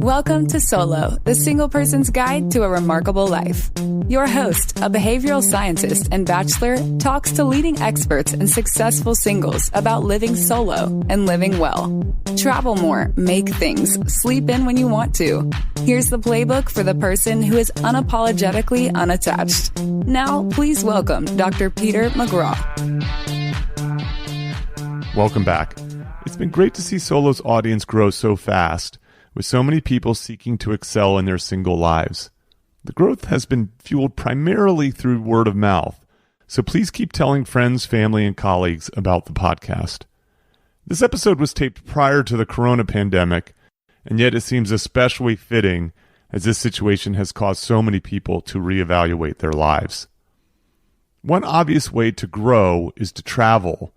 Welcome to Solo, the single person's guide to a remarkable life. Your host, a behavioral scientist and bachelor, talks to leading experts and successful singles about living solo and living well. Travel more, make things, sleep in when you want to. Here's the playbook for the person who is unapologetically unattached. Now, please welcome Dr. Peter McGraw. Welcome back. It's been great to see Solo's audience grow so fast, with so many people seeking to excel in their single lives. The growth has been fueled primarily through word of mouth, so please keep telling friends, family, and colleagues about the podcast. This episode was taped prior to the corona pandemic, and yet it seems especially fitting as this situation has caused so many people to reevaluate their lives. One obvious way to grow is to travel,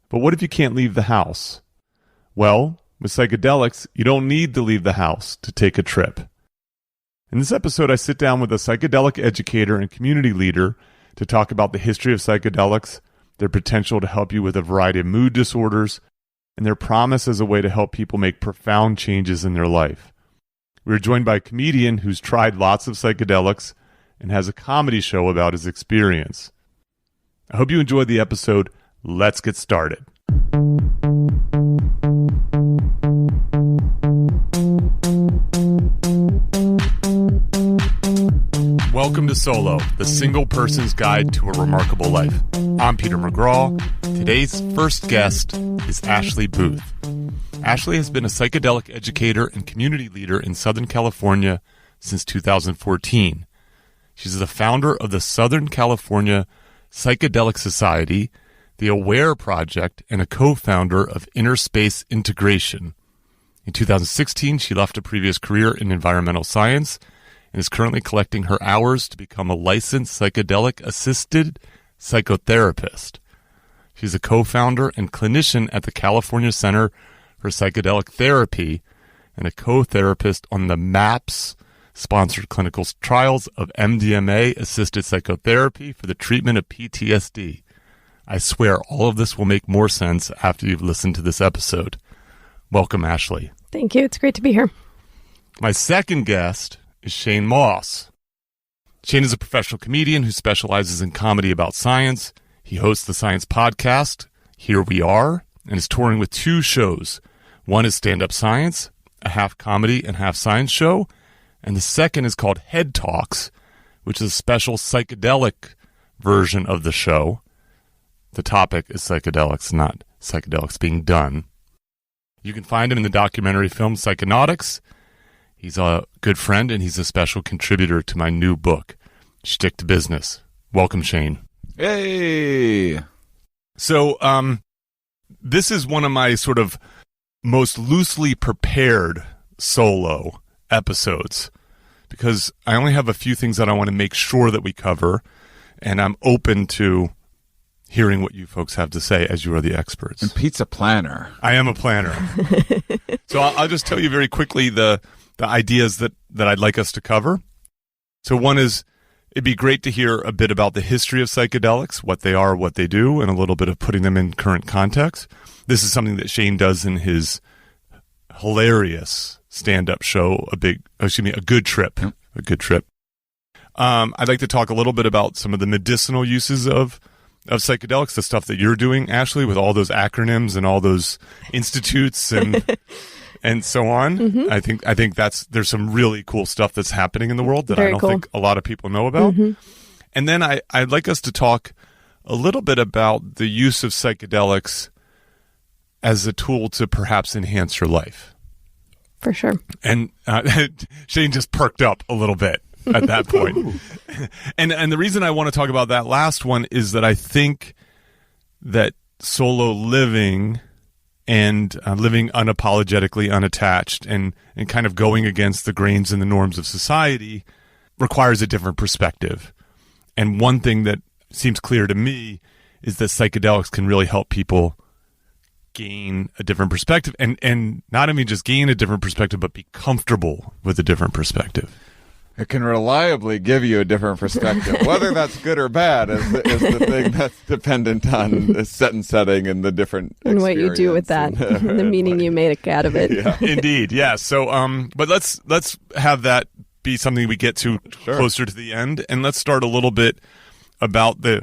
but what if you can't leave the house? Well, with psychedelics, you don't need to leave the house to take a trip. In this episode, I sit down with a psychedelic educator and community leader to talk about the history of psychedelics, their potential to help you with a variety of mood disorders, and their promise as a way to help people make profound changes in their life. We are joined by a comedian who's tried lots of psychedelics and has a comedy show about his experience. I hope you enjoyed the episode. Let's get started. Welcome to Solo, the single person's guide to a remarkable life. I'm Peter McGraw. Today's first guest is Ashley Booth. Ashley has been a psychedelic educator and community leader in Southern California since 2014. She's the founder of the Southern California Psychedelic Society, the Aware Project, and a co-founder of Inner Space Integration. In 2016, she left a previous career in environmental science and is currently collecting her hours to become a licensed psychedelic-assisted psychotherapist. She's a co-founder and clinician at the California Center for Psychedelic Therapy and a co-therapist on the MAPS-sponsored clinical trials of MDMA-assisted psychotherapy for the treatment of PTSD. I swear all of this will make more sense after you've listened to this episode. Welcome, Ashley. Thank you. It's great to be here. My second guest is Shane Mauss. Shane is a professional comedian who specializes in comedy about science. He hosts the science podcast, Here We Are, and is touring with two shows. One is Stand Up Science, a half comedy and half science show, and the second is called Head Talks, which is a special psychedelic version of the show. The topic is psychedelics, not psychedelics being done. You can find him in the documentary film Psychonautics. He's a good friend, and he's a special contributor to my new book, Stick to Business. Welcome, Shane. Hey! So, this is one of my sort of most loosely prepared solo episodes because I only have a few things that I want to make sure that we cover, and I'm open to hearing what you folks have to say as you are the experts. And Pete's a planner. I am a planner. So I'll just tell you very quickly the ideas that I'd like us to cover. So one is, it'd be great to hear a bit about the history of psychedelics, what they are, what they do, and a little bit of putting them in current context. This is something that Shane does in his hilarious stand-up show, A Good Trip. Yep. A Good Trip. I'd like to talk a little bit about some of the medicinal uses of psychedelics, the stuff that you're doing, Ashley, with all those acronyms and all those institutes and so on. Mm-hmm. I think there's some really cool stuff that's happening in the world that Very I don't cool. think a lot of people know about. Mm-hmm. And then I'd like us to talk a little bit about the use of psychedelics as a tool to perhaps enhance your life. For sure. And Shane just perked up a little bit at that point. And the reason I want to talk about that last one is that I think that solo living and living unapologetically unattached and kind of going against the grains and the norms of society requires a different perspective. And one thing that seems clear to me is that psychedelics can really help people gain a different perspective and not only just gain a different perspective, but be comfortable with a different perspective. It can reliably give you a different perspective. Whether that's good or bad is the thing that's dependent on the set and setting and the different and what you do with that, the meaning you make out of it. Yeah. Indeed, yeah. So, but let's have that be something we get to closer to the end, and let's start a little bit about the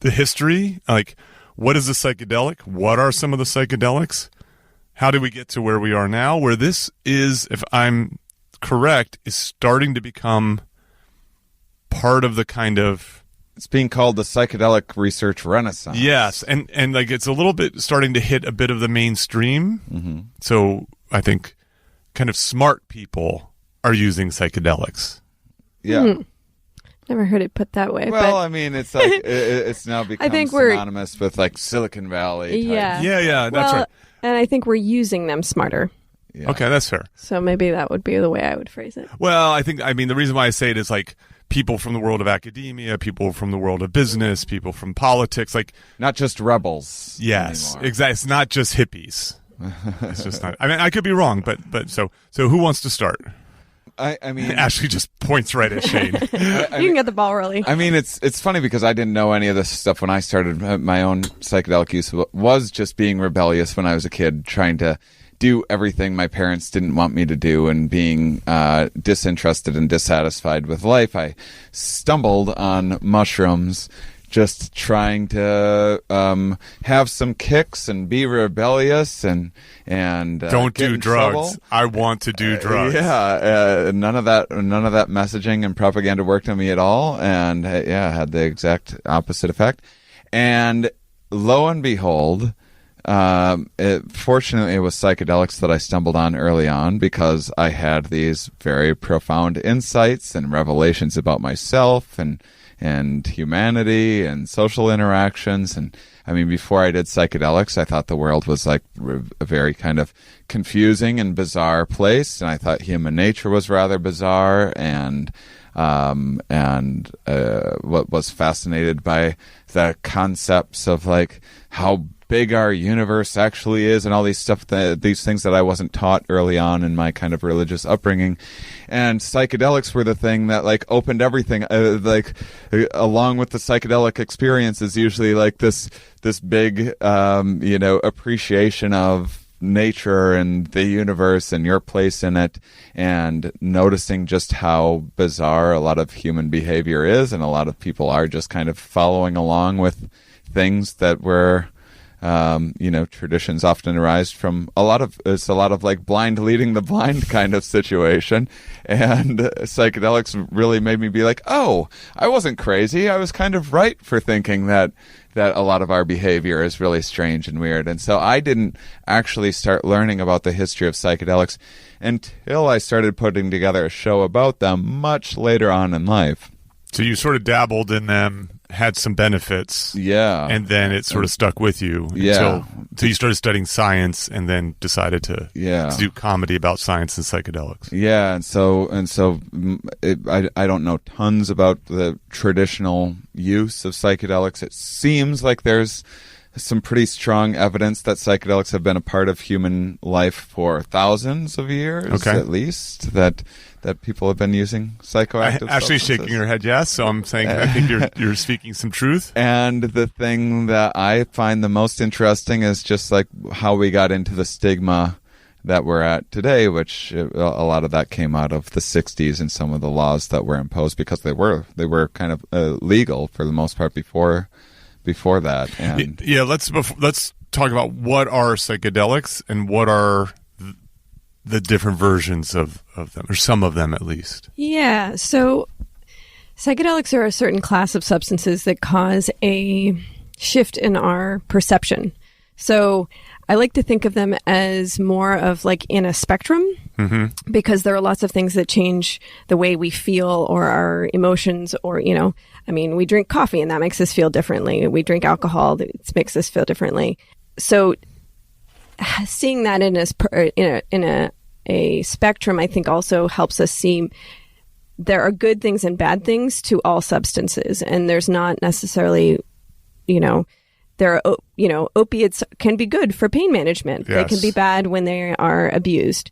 history. Like, what is a psychedelic? What are some of the psychedelics? How did we get to where we are now? Where this is, if I'm correct, is starting to become part of the kind of... It's being called the psychedelic research renaissance. Yes, and like it's a little bit starting to hit a bit of the mainstream. Mm-hmm. So I think kind of smart people are using psychedelics. Yeah. Never heard it put that way. Well, but... I mean, it's like it's now become synonymous with like Silicon Valley. Yeah, that's right. And I think we're using them smarter. Yeah. Okay, that's fair. So maybe that would be the way I would phrase it. Well, I mean, the reason why I say it is like people from the world of academia, people from the world of business, people from politics, like not just rebels. Yes, exactly. It's not just hippies. It's just not. I mean, I could be wrong, but so who wants to start? I mean, Ashley just points right at Shane. You can get the ball rolling. I mean, it's funny because I didn't know any of this stuff when I started my own psychedelic use. Was just being rebellious when I was a kid, trying to do everything my parents didn't want me to do, and being disinterested and dissatisfied with life. I stumbled on mushrooms, just trying to have some kicks and be rebellious and don't do drugs. Trouble. I want to do drugs. None of that messaging and propaganda worked on me at all, and had the exact opposite effect. And lo and behold, fortunately, it was psychedelics that I stumbled on early on, because I had these very profound insights and revelations about myself and humanity and social interactions. And I mean, before I did psychedelics, I thought the world was like a very kind of confusing and bizarre place, and I thought human nature was rather bizarre, and was fascinated by the concepts of like how big our universe actually is, and all these things that I wasn't taught early on in my kind of religious upbringing. And psychedelics were the thing that like opened everything. Along with the psychedelic experience is usually like this big appreciation of nature and the universe and your place in it, and noticing just how bizarre a lot of human behavior is, and a lot of people are just kind of following along with things that were traditions often arise from a lot of like blind leading the blind kind of situation. And psychedelics really made me be like, oh, I wasn't crazy. I was kind of right for thinking that a lot of our behavior is really strange and weird. And so I didn't actually start learning about the history of psychedelics until I started putting together a show about them much later on in life. So you sort of dabbled in them, had some benefits, and then it sort of stuck with you until you started studying science, and then decided to do comedy about science and psychedelics. Yeah, and so I don't know tons about the traditional use of psychedelics. It seems like there's some pretty strong evidence that psychedelics have been a part of human life for thousands of years, at least, that people have been using psychoactive Ashley's substances. shaking her head yes, so I'm saying I think you're speaking some truth. And the thing that I find the most interesting is just like how we got into the stigma that we're at today, which a lot of that came out of the 60s and some of the laws that were imposed, because they were kind of legal for the most part before that. And let's talk about what are psychedelics and what are the different versions of them, or some of them at least. Yeah, so psychedelics are a certain class of substances that cause a shift in our perception. So I like to think of them as more of like in a spectrum, because there are lots of things that change the way we feel or our emotions, or, we drink coffee and that makes us feel differently. We drink alcohol, that makes us feel differently. So seeing that in a spectrum, I think also helps us see there are good things and bad things to all substances. And there's not necessarily, opiates can be good for pain management. Yes. They can be bad when they are abused.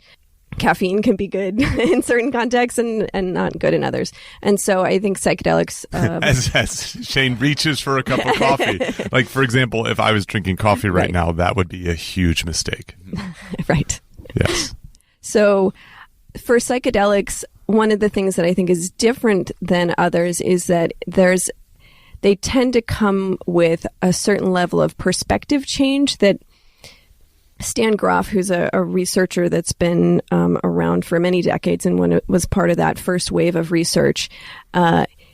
caffeine can be good in certain contexts and not good in others. And so I think psychedelics... As Shane reaches for a cup of coffee. Like, for example, if I was drinking coffee right now, that would be a huge mistake. Right. Yes. So for psychedelics, one of the things that I think is different than others is that they tend to come with a certain level of perspective change that Stan Grof, who's a researcher that's been around for many decades and when it was part of that first wave of research,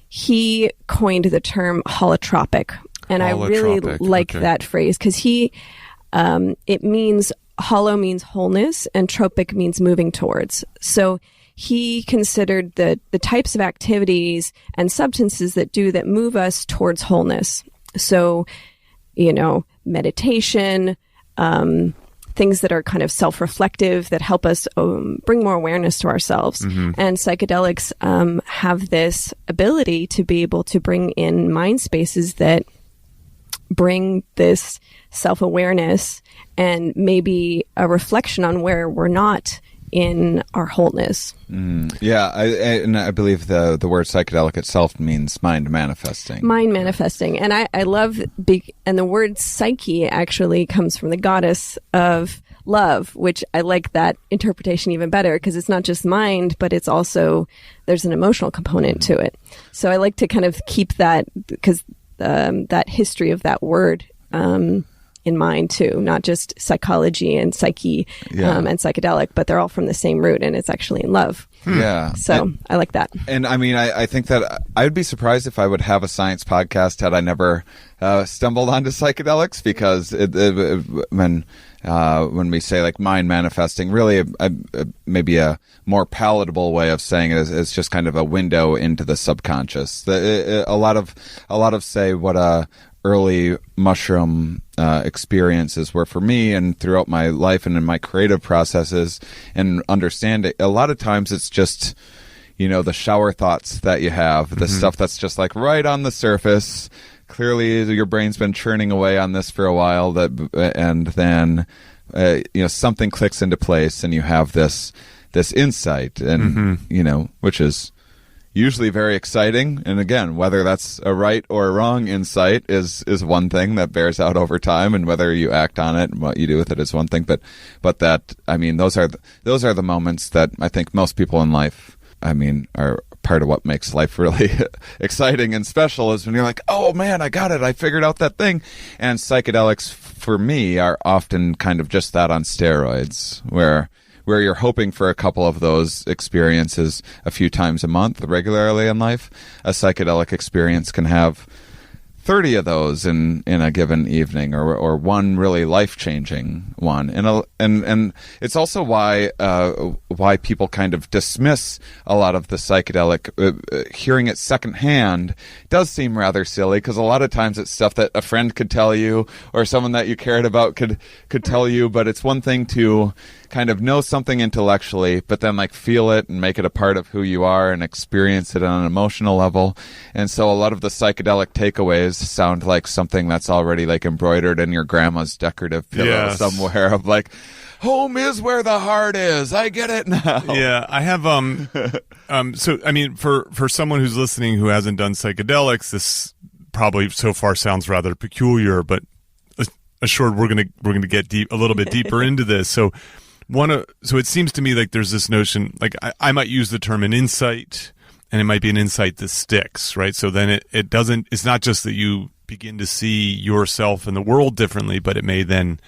he coined the term holotropic. And I really like that phrase because it means holo means wholeness and tropic means moving towards. So he considered the types of activities and substances that move us towards wholeness. So, meditation, things that are kind of self-reflective that help us bring more awareness to ourselves. Mm-hmm. And psychedelics have this ability to be able to bring in mind spaces that bring this self-awareness and maybe a reflection on where we're not in our wholeness. Yeah, I believe the word psychedelic itself means mind manifesting. Mind manifesting. And I love, and the word psyche actually comes from the goddess of love, which I like that interpretation even better because it's not just mind, but it's also, there's an emotional component to it. So I like to kind of keep that, because that history of that word in mind too, not just psychology and psyche and psychedelic, but they're all from the same root and it's actually in love. Yeah. So I like that. And I mean, I think that I would be surprised if I would have a science podcast had I never stumbled onto psychedelics, because when we say like mind manifesting, really maybe a more palatable way of saying it is just kind of a window into the subconscious. A lot of say what early mushroom experiences were for me and throughout my life and in my creative processes and understanding. A lot of times it's just, the shower thoughts that you have, the stuff that's just like right on the surface. Clearly your brain's been churning away on this for a while, and then something clicks into place and you have this insight, and which is usually very exciting. And again, whether that's a right or a wrong insight is one thing that bears out over time, and whether you act on it and what you do with it is one thing. But that, I mean, those are the moments that I think most people in life, I mean, are part of what makes life really exciting and special, is when you're like, oh man, I got it. I figured out that thing. And psychedelics for me are often kind of just that on steroids, where you're hoping for a couple of those experiences a few times a month regularly in life. A psychedelic experience can have 30 of those in a given evening, or one really life-changing one. And it's also why people kind of dismiss a lot of the psychedelic. Hearing it secondhand does seem rather silly, because a lot of times it's stuff that a friend could tell you or someone that you cared about could tell you. But it's one thing to kind of know something intellectually, but then like feel it and make it a part of who you are and experience it on an emotional level. And so a lot of the psychedelic takeaways sound like something that's already like embroidered in your grandma's decorative pillow somewhere, of like, home is where the heart is. I get it now. Yeah, I have so I mean, for someone who's listening who hasn't done psychedelics, this probably so far sounds rather peculiar, but assured we're going to get a little bit deeper into this. So it seems to me like there's this notion, like I might use the term an insight, and it might be an insight that sticks, right? So then it's not just that you begin to see yourself and the world differently, but it may then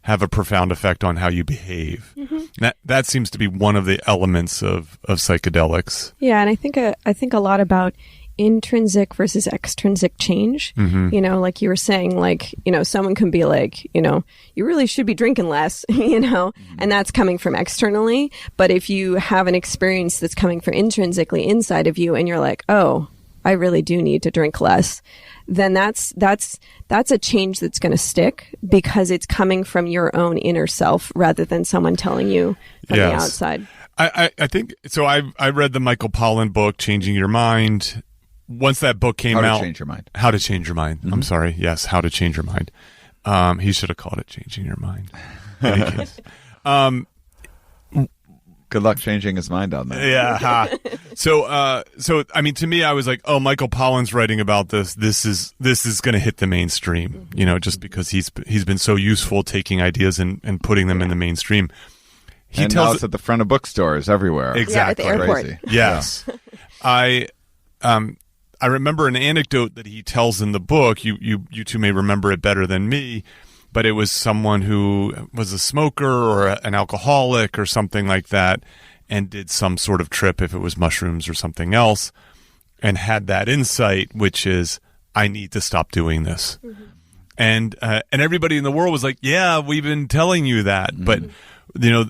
have a profound effect on how you behave. Mm-hmm. That seems to be one of the elements of psychedelics. Yeah, and I think a lot about intrinsic versus extrinsic change. Mm-hmm. Like you were saying, like, someone can be like, you really should be drinking less, and that's coming from externally. But if you have an experience that's coming from intrinsically inside of you and you're like, oh, I really do need to drink less, then that's a change that's going to stick, because it's coming from your own inner self rather than someone telling you from the outside. I think so. I read the Michael Pollan book, Changing Your Mind. Once that book came out, How to Change Your Mind. How to Change Your Mind. Mm-hmm. I'm sorry. Yes, How to Change Your Mind. He should have called it Changing Your Mind. In any case. Good luck changing his mind on that. Yeah. So I mean, to me, I was like, oh, Michael Pollan's writing about this. This is going to hit the mainstream, just because he's been so useful taking ideas and putting them in the mainstream. Now it's at the front of bookstores everywhere. Exactly. Yeah, at the airport. Crazy. Yes. I remember an anecdote that he tells in the book. You two may remember it better than me, but it was someone who was a smoker or an alcoholic or something like that, and did some sort of trip, if it was mushrooms or something else, and had that insight, which is, I need to stop doing this. Mm-hmm. And everybody in the world was like, yeah, we've been telling you that. Mm-hmm. But,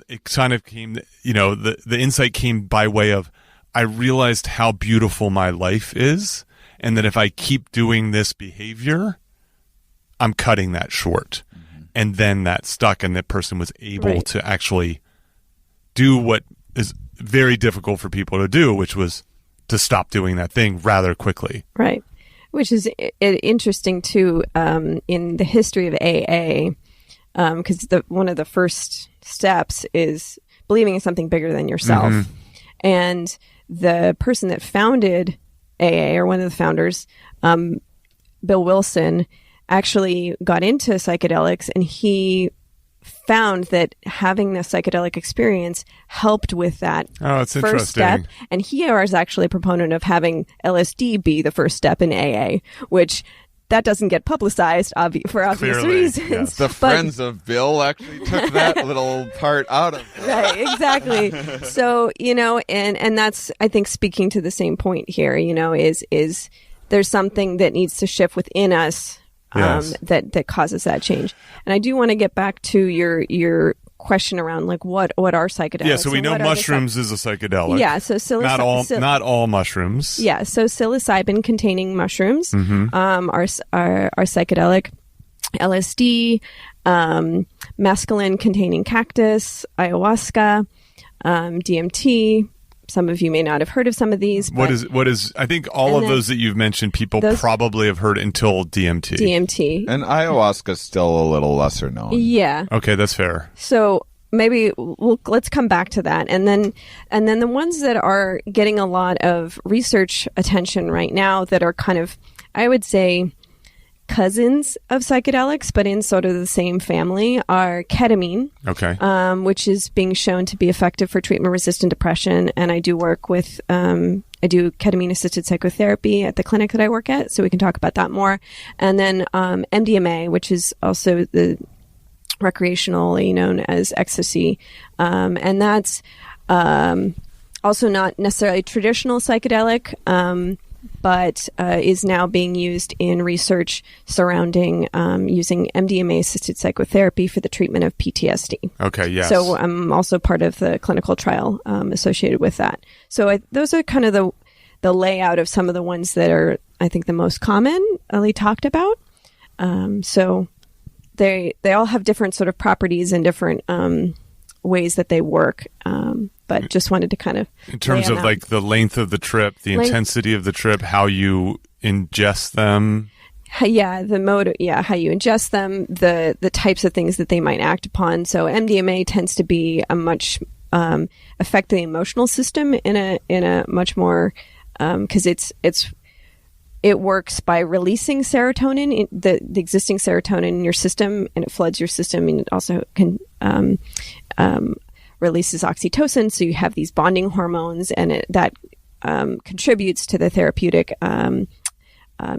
it kind of came, the insight came by way of, I realized how beautiful my life is, and that if I keep doing this behavior, I'm cutting that short. Mm-hmm. And then that stuck, and that person was able to actually do what is very difficult for people to do, which was to stop doing that thing rather quickly. Right. Which is interesting, too, in the history of AA, because one of the first steps is believing in something bigger than yourself. Mm-hmm. And the person that founded AA, or one of the founders, Bill Wilson, actually got into psychedelics, and he found that having the psychedelic experience helped with that first step. And he was actually a proponent of having LSD be the first step in AA, which that doesn't get publicized for obvious reasons. Yes. The friends of Bill actually took that little part out of it. Right, exactly. So, and that's, I think, speaking to the same point here, is there's something that needs to shift within us that causes that change. And I do want to get back to your question around what are psychedelics? Yeah, so we know mushrooms is a psychedelic. Yeah, so not all mushrooms. Yeah, so psilocybin containing mushrooms are psychedelic. LSD, mescaline containing cactus, ayahuasca, DMT. Some of you may not have heard of some of these. What is? I think all of those that you've mentioned, people probably have heard until DMT. DMT. And ayahuasca is still a little lesser known. Yeah. Okay, that's fair. So maybe let's come back to that, and then the ones that are getting a lot of research attention right now that are kind of, I would say, cousins of psychedelics, but in sort of the same family, are ketamine. Okay. Which is being shown to be effective for treatment-resistant depression. And I do work with, I do ketamine-assisted psychotherapy at the clinic that I work at, so we can talk about that more. And then MDMA, which is also the recreationally known as ecstasy. And that's also not necessarily traditional psychedelic, but is now being used in research surrounding using MDMA-assisted psychotherapy for the treatment of PTSD. Okay, yes. So I'm also part of the clinical trial associated with that. So those are kind of the layout of some of the ones that are, I think, the most commonly talked about. So they all have different sort of properties and different ways that they work. But just wanted to kind of, in terms of like the length of the trip, the intensity of the trip, how you ingest them. Yeah, the mode. Yeah, how you ingest them, the types of things that they might act upon. So MDMA tends to be a much affect the emotional system in a much more because it works by releasing serotonin, the existing serotonin in your system, and it floods your system, and it also can releases oxytocin, so you have these bonding hormones, and that contributes to the therapeutic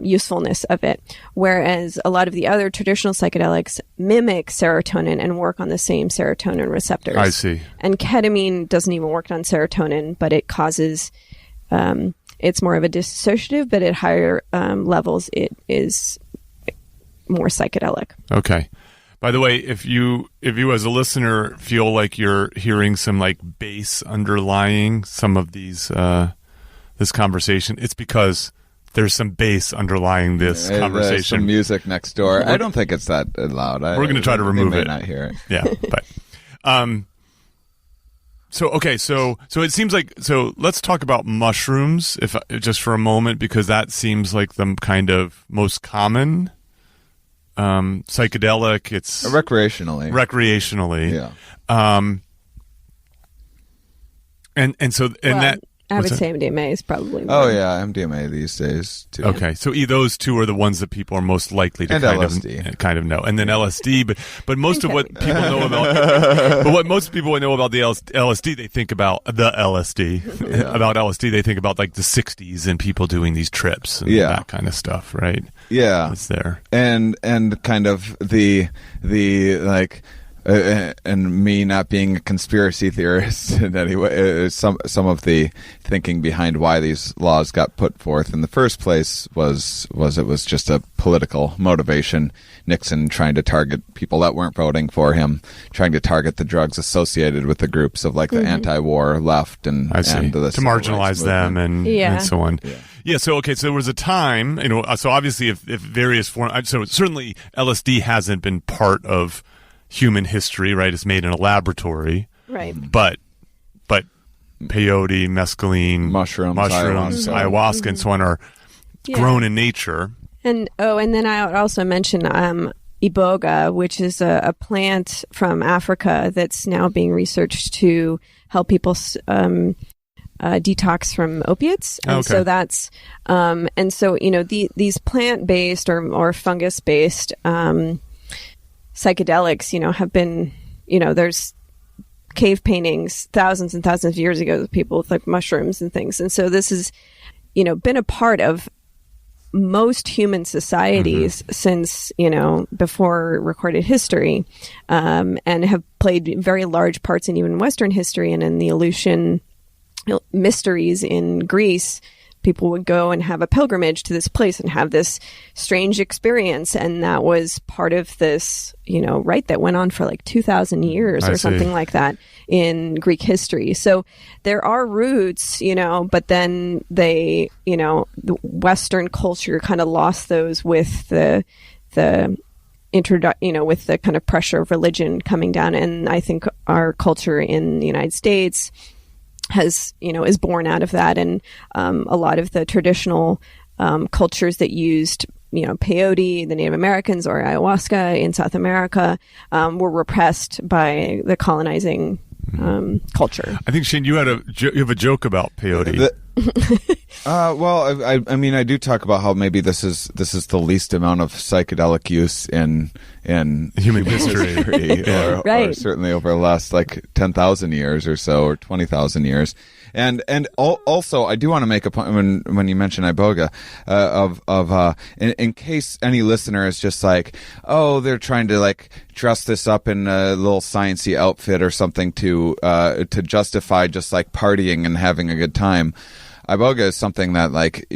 usefulness of it. Whereas a lot of the other traditional psychedelics mimic serotonin and work on the same serotonin receptors. I see. And ketamine doesn't even work on serotonin, but it causes, it's more of a dissociative, but at higher levels, it is more psychedelic. Okay. By the way, if you as a listener feel like you're hearing some like bass underlying some of these this conversation, it's because there's some bass underlying this conversation. There's some music next door. I don't think it's that loud. We're going to try to remove it. May not hear it. Yeah, but so it seems like, so let's talk about mushrooms if just for a moment, because that seems like the kind of most common psychedelic. It's recreationally. Yeah. That I would say MDMA is probably more. Oh yeah, MDMA these days too. Okay, so those two are the ones that people are most likely to kind of know, and then LSD. But most of what people know about, but what most people know about the LSD, they think about the LSD. Yeah. About LSD, they think about like the '60s and people doing these trips and that kind of stuff, right? Yeah, it's there, and kind of the like. And me not being a conspiracy theorist in any way, some of the thinking behind why these laws got put forth in the first place was it was just a political motivation. Nixon trying to target people that weren't voting for him, trying to target the drugs associated with the groups of like the anti-war left and to marginalize them and so on. Yeah. So there was a time, so obviously if various forms, so certainly LSD hasn't been part of human history, right? It's made in a laboratory, right? But peyote, mescaline, mushrooms, ayahuasca, and so on are grown in nature. And then I would also mention iboga, which is a plant from Africa that's now being researched to help people detox from opiates. And so that's these plant-based or fungus-based psychedelics, have been, there's cave paintings thousands and thousands of years ago with people with like mushrooms and things. And so this has, been a part of most human societies since, before recorded history, and have played very large parts in even Western history and in the Eleusinian mysteries in Greece. People would go and have a pilgrimage to this place and have this strange experience. And that was part of this, rite that went on for like 2,000 years or something like that in Greek history. So there are roots, but then they, the Western culture kind of lost those with the with the kind of pressure of religion coming down. And I think our culture in the United States has, is born out of that. And a lot of the traditional cultures that used, peyote, the Native Americans, or ayahuasca in South America, were repressed by the colonizing culture. I think, Shane, you have a joke about peyote. Well, I mean, I do talk about how maybe this is the least amount of psychedelic use in human history, or certainly over the last like 10,000 years or so, or 20,000 years. And also, I do want to make a point when you mention iboga, in case any listener is just like, oh, they're trying to like dress this up in a little sciencey outfit or something to justify just like partying and having a good time. Iboga is something that like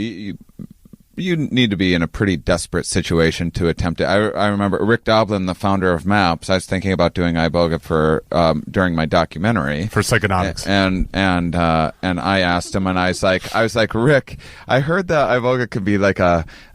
you need to be in a pretty desperate situation to attempt it. I remember Rick Doblin, the founder of MAPS. I was thinking about doing iboga for during my documentary for psychonautics, and I asked him, and I was like, Rick, I heard that iboga could be like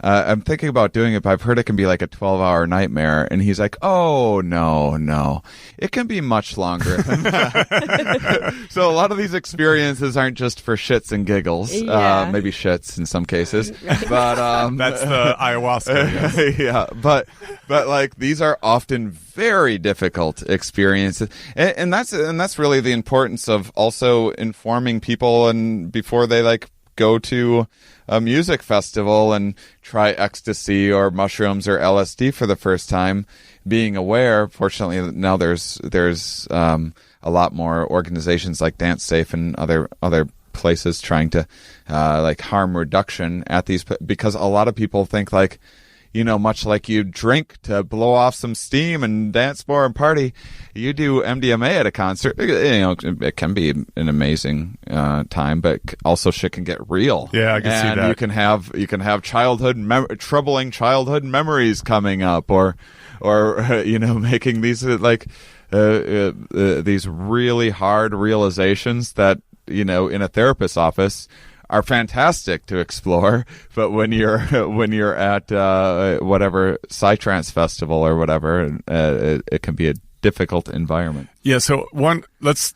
I'm thinking about doing it, but I've heard it can be like a 12-hour nightmare. And he's like, oh no, it can be much longer than that. So a lot of these experiences aren't just for shits and giggles, maybe shits in some cases, but. That's the ayahuasca. Yes. Yeah, but like these are often very difficult experiences, and that's really the importance of also informing people and before they like go to a music festival and try ecstasy or mushrooms or LSD for the first time, being aware. Fortunately, now there's a lot more organizations like Dance Safe and other places trying to like harm reduction at these, because a lot of people think like, much like you drink to blow off some steam and dance more and party, you do MDMA at a concert. It can be an amazing time, but also shit can get real. Yeah, I can see that. And you can have troubling childhood memories coming up, or making these like these really hard realizations that in a therapist's office are fantastic to explore, but when you're at whatever psytrance festival or whatever, it can be a difficult environment. Yeah. So one of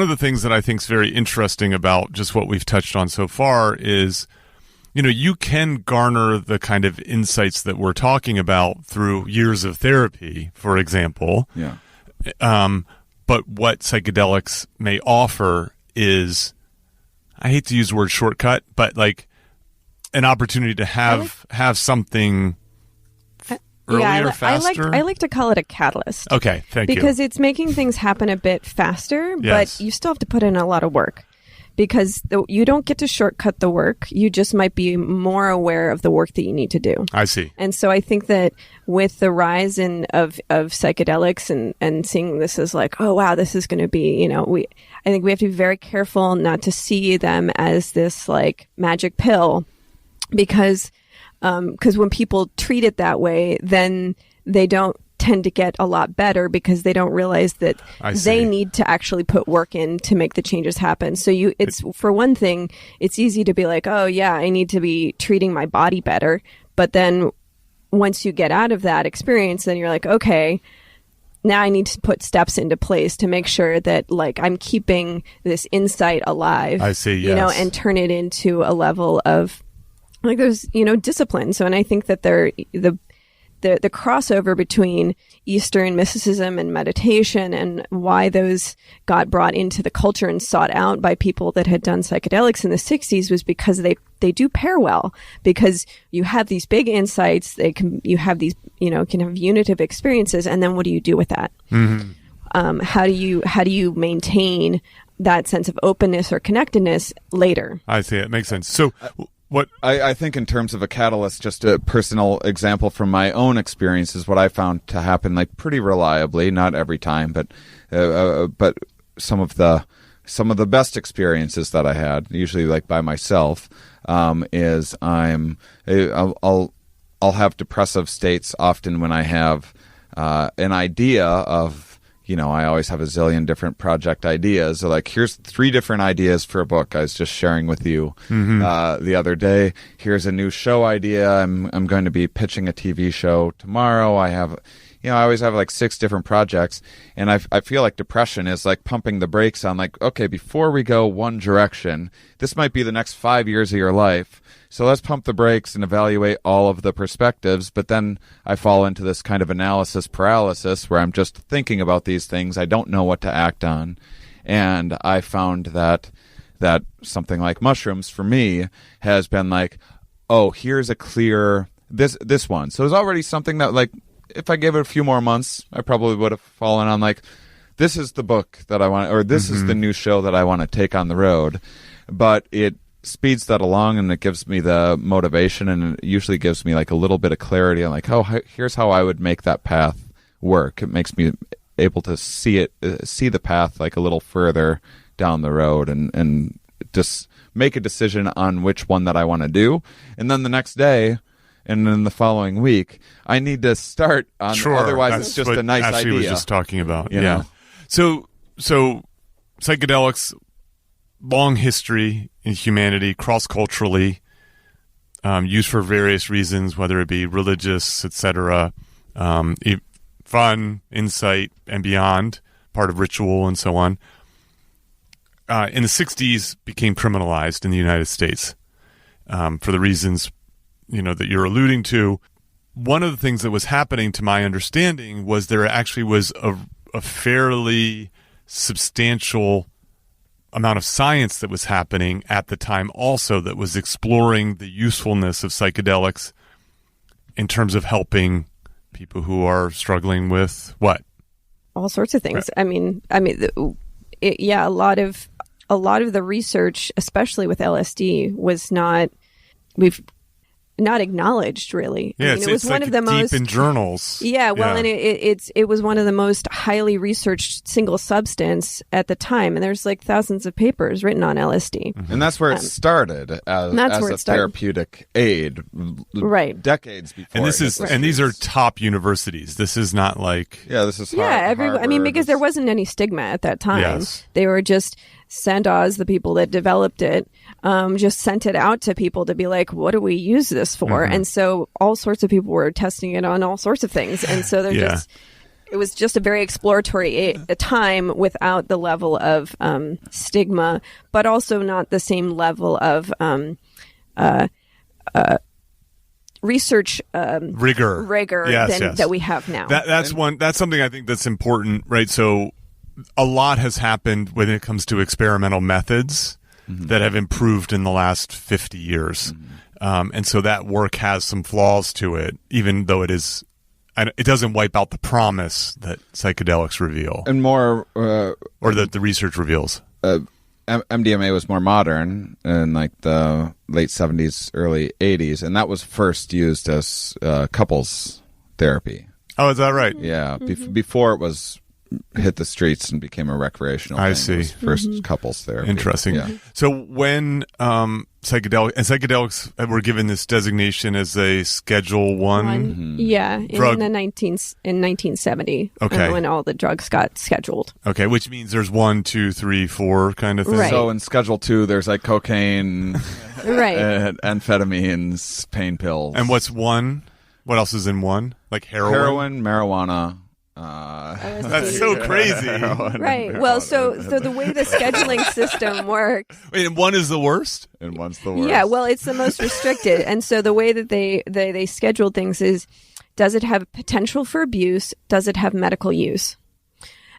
the things that I think is very interesting about just what we've touched on so far is, you can garner the kind of insights that we're talking about through years of therapy, for example. Yeah. But what psychedelics may offer is, I hate to use the word shortcut, but like an opportunity to have something earlier, faster. I like to call it a catalyst. Okay, thank you. Because it's making things happen a bit faster, Yes. but you still have to put in a lot of work. Because you don't get to shortcut the work. You just might be more aware of the work that you need to do. I see. And so I think that with the rise of psychedelics and seeing this as like, oh, wow, this is going to be, I think we have to be very careful not to see them as this like magic pill because when people treat it that way, then they don't tend to get a lot better because they don't realize that they need to actually put work in to make the changes happen. So it's for one thing, it's easy to be like, oh yeah, I need to be treating my body better. But then once you get out of that experience, then you're like, okay, now I need to put steps into place to make sure that like I'm keeping this insight alive. I see, yes. And turn it into a level of like there's, discipline. So, and I think that the crossover between Eastern mysticism and meditation and why those got brought into the culture and sought out by people that had done psychedelics in the 60s was because they do pair well, because you have these big insights, you have these, can have unitive experiences, and then what do you do with that? Mm-hmm. How do you maintain that sense of openness or connectedness later? I see. It makes sense. So what I think in terms of a catalyst, just a personal example from my own experiences, what I found to happen like pretty reliably, not every time, but some of the best experiences that I had, usually like by myself, is I'll have depressive states often when I have an idea of, I always have a zillion different project ideas. So like, here's 3 different ideas for a book I was just sharing with you the other day. Here's a new show idea. I'm going to be pitching a TV show tomorrow. I have, I always have like 6 different projects. And I feel like depression is like pumping the brakes on like, okay, before we go one direction, this might be the next 5 years of your life. So let's pump the brakes and evaluate all of the perspectives. But then I fall into this kind of analysis paralysis where I'm just thinking about these things. I don't know what to act on. And I found that something like mushrooms for me has been like, oh, here's a clear, this one. So it's already something that like, if I gave it a few more months, I probably would have fallen on like, this is the book that I want, or this is the new show that I want to take on the road. But it speeds that along, and it gives me the motivation, and it usually gives me like a little bit of clarity on like, oh, here's how I would make that path work. It makes me able to see the path like a little further down the road, and just make a decision on which one that I want to do. And then the next day, and then the following week, I need to start on. Sure, otherwise, it's just a nice Ashley idea. was just talking about. You know? So psychedelics, long history in humanity, cross-culturally, used for various reasons, whether it be religious, etc., fun, insight, and beyond, part of ritual, and so on. In the 60s, became criminalized in the United States for the reasons that you're alluding to. One of the things that was happening, to my understanding, was there actually was a fairly substantial amount of science that was happening at the time also that was exploring the usefulness of psychedelics in terms of helping people who are struggling with what? All sorts of things. Right. A lot of the research, especially with LSD, was not acknowledged really. Yeah, it was one of the deep most in journals. Yeah, well, and it was one of the most highly researched single substance at the time, and there's like thousands of papers written on LSD. And that's where it started as a therapeutic aid, right? Decades before. And these are top universities. This is not like this is Harvard, because there wasn't any stigma at that time. Yes. They were just Sandoz, the people that developed it, just sent it out to people to be like, what do we use this for? And so all sorts of people were testing it on all sorts of things. And so it was just a very exploratory time without the level of stigma, but also not the same level of research rigor that we have now. That's something I think that's important, right? So a lot has happened when it comes to experimental methods that have improved in the last 50 years. And so that work has some flaws to it, even though it doesn't wipe out the promise that psychedelics reveal. And more... or that the research reveals. MDMA was more modern in like the late 70s, early 80s, and that was first used as couples therapy. Oh, is that right? Yeah. Before it was hit the streets and became a recreational thing. I see. It was first couples therapy. Interesting. Yeah. So when psychedelics were given this designation as a Schedule 1 yeah, drug. in 1970, Okay. when all the drugs got scheduled. Okay, which means there's 1, 2, 3, 4 kind of thing. Right. So in Schedule 2, there's like cocaine, Right. amphetamines, pain pills. And what's 1? What else is in 1? Like heroin? Heroin, marijuana. That's so crazy. Right. Well, so the way the scheduling system works. Wait, and 1 is the worst? And one's the worst. Yeah, well, it's the most restricted. And so the way that they schedule things is, does it have potential for abuse? Does it have medical use?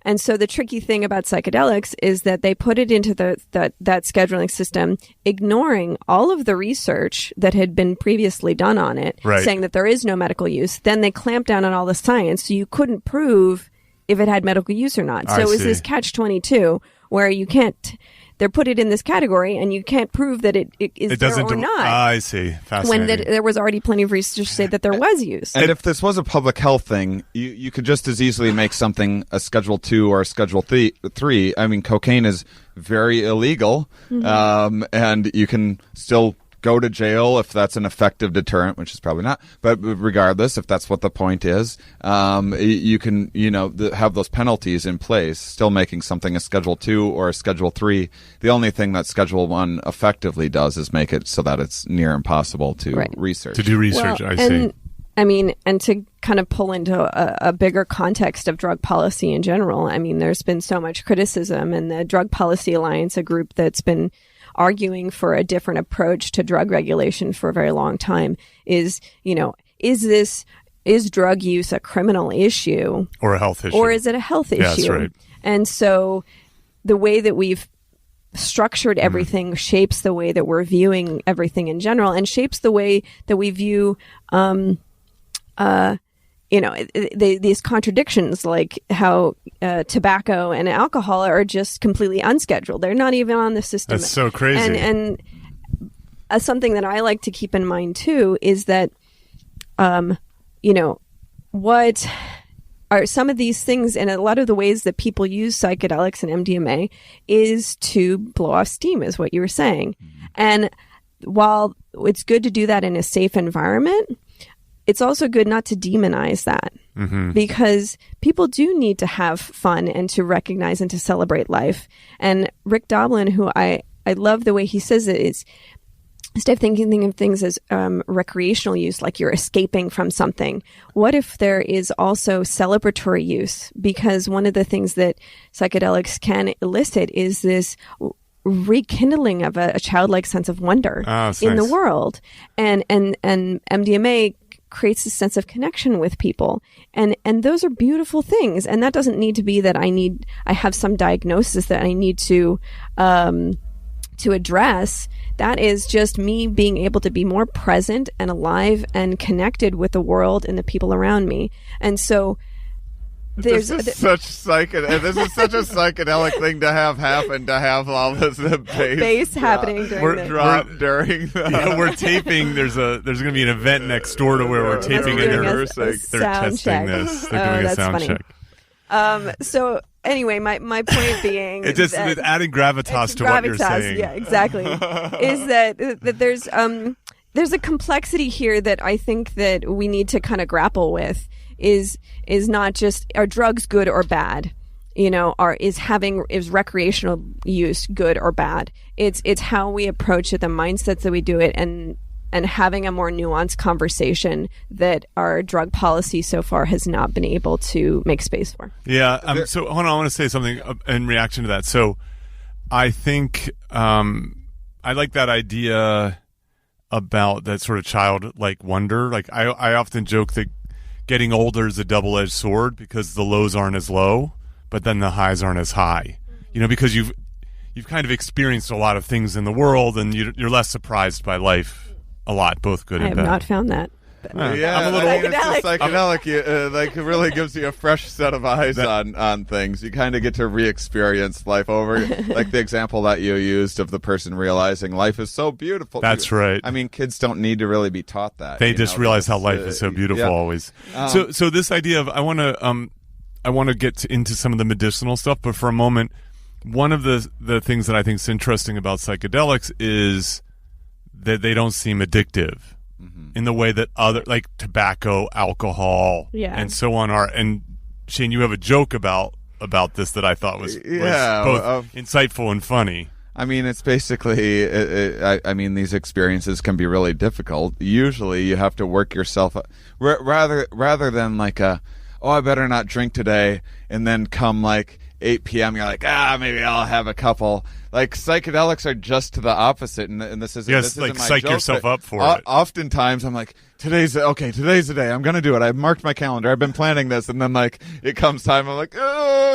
And so the tricky thing about psychedelics is that they put it into that scheduling system, ignoring all of the research that had been previously done on it, Right. saying that there is no medical use. Then they clamped down on all the science, so you couldn't prove if it had medical use or not. So it was see. this catch-22 where you can't, they're put it in this category and you can't prove that it is It there doesn't or not. I see. Fascinating. When there was already plenty of research to say that there was use. And if this was a public health thing, you could just as easily make something a Schedule 2 or a Schedule 3. I mean, cocaine is very illegal, and you can still go to jail if that's an effective deterrent, which is probably not. But regardless, if that's what the point is, you can, have those penalties in place, still making something a Schedule 2 or a Schedule 3. The only thing that Schedule 1 effectively does is make it so that it's near impossible to research. To do research, Well, I see. I mean, and to kind of pull into a bigger context of drug policy in general, I mean, there's been so much criticism, and the Drug Policy Alliance, a group that's been arguing for a different approach to drug regulation for a very long time, is drug use a criminal issue Or a health issue. or is it a health issue? Yeah, that's right. And so the way that we've structured everything shapes the way that we're viewing everything in general, and shapes the way that we view these contradictions, like how tobacco and alcohol are just completely unscheduled. They're not even on the system. That's so crazy. And something that I like to keep in mind too is that, what are some of these things, and a lot of the ways that people use psychedelics and MDMA is to blow off steam, is what you were saying. And while it's good to do that in a safe environment, it's also good not to demonize that, because people do need to have fun and to recognize and to celebrate life. And Rick Doblin, who I love the way he says it, is instead of thinking of things as recreational use, like you're escaping from something, what if there is also celebratory use? Because one of the things that psychedelics can elicit is this rekindling of a childlike sense of wonder in the world. And MDMA creates a sense of connection with people. And those are beautiful things. And that doesn't need to be that I have some diagnosis that I need to address. That is just me being able to be more present and alive and connected with the world and the people around me. And so This is such a psychedelic thing to have happen, to have all this bass happening during we're taping. There's going to be an event next door to where we're taping, and they're testing this. They're doing a sound check. So anyway, my point being, it's just adding gravitas to what you're saying. Yeah, exactly. Is that there's a complexity here that I think that we need to kind of grapple with. Is not just, are drugs good or bad? Is recreational use good or bad? It's how we approach it, the mindsets that we do it, and having a more nuanced conversation that our drug policy so far has not been able to make space for. Yeah. So hold on, I want to say something in reaction to that. So I think I like that idea about that sort of childlike wonder. Like I often joke that getting older is a double-edged sword because the lows aren't as low, but then the highs aren't as high, because you've kind of experienced a lot of things in the world, and you're less surprised by life a lot, both good and bad. I have not found that. Yeah, I'm a little it's a psychedelic. It really gives you a fresh set of eyes on things. You kind of get to re-experience life over. Like the example that you used of the person realizing life is so beautiful. That's right. I mean, kids don't need to really be taught that. They just realize how life is so beautiful always. So this idea of I want to get into some of the medicinal stuff, but for a moment, one of the things that I think is interesting about psychedelics is that they don't seem addictive. In the way that other, like tobacco, alcohol, and so on are. And Shane, you have a joke about this that I thought was both insightful and funny. I mean, it's basically, I mean, these experiences can be really difficult. Usually you have to work yourself up, rather than like I better not drink today, and then come like 8 p.m. you're like, maybe I'll have a couple. Like psychedelics are just to the opposite, and this isn't. Yes, this like isn't my psych joke, yourself up for it. Oftentimes, I'm like, today's the day. I'm gonna do it. I've marked my calendar. I've been planning this, and then like it comes time. I'm like,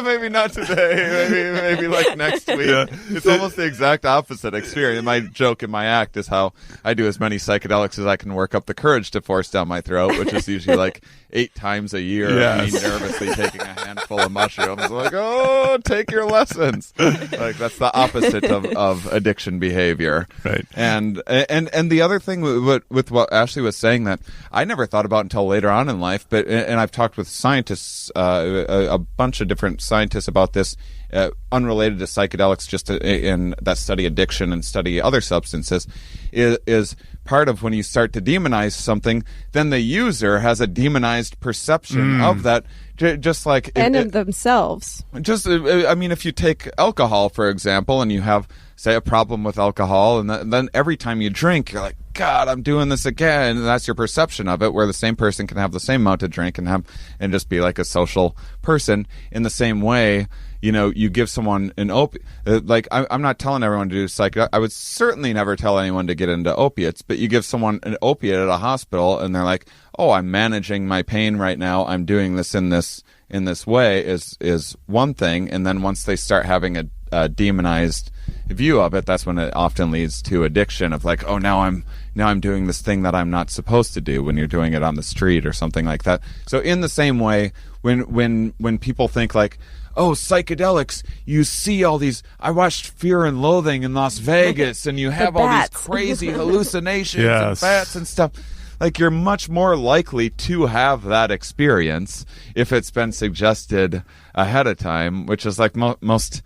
maybe not today. Maybe like next week. Yeah. It's almost the exact opposite experience. My joke in my act is how I do as many psychedelics as I can work up the courage to force down my throat, which is usually like 8 times a year. Yes. Me nervously taking a handful of mushrooms. Like, take your lessons. Like that's the opposite of addiction behavior. Right. And the other thing with what Ashley was saying that I never thought about until later on in life, and I've talked with scientists, a bunch of different scientists about this, unrelated to psychedelics, just in that study addiction and study other substances, is part of when you start to demonize something, then the user has a demonized perception of that, just like of themselves. I mean, if you take alcohol, for example, and you have, say, a problem with alcohol, and then every time you drink, you're like, God, I'm doing this again, and that's your perception of it, where the same person can have the same amount to drink and just be like a social person. In the same way, you give someone an opiate. Like, I'm not telling everyone to do psychedelics. I would certainly never tell anyone to get into opiates, but you give someone an opiate at a hospital, and they're like, oh, I'm managing my pain right now. I'm doing this in this way is one thing. And then once they start having a demonized view of it, that's when it often leads to addiction of like, oh, now I'm doing this thing that I'm not supposed to do, when you're doing it on the street or something like that. So in the same way, when people think like, oh, psychedelics, you see all these, I watched Fear and Loathing in Las Vegas, and you have all these crazy hallucinations and bats and stuff. Like, you're much more likely to have that experience if it's been suggested ahead of time, which is like most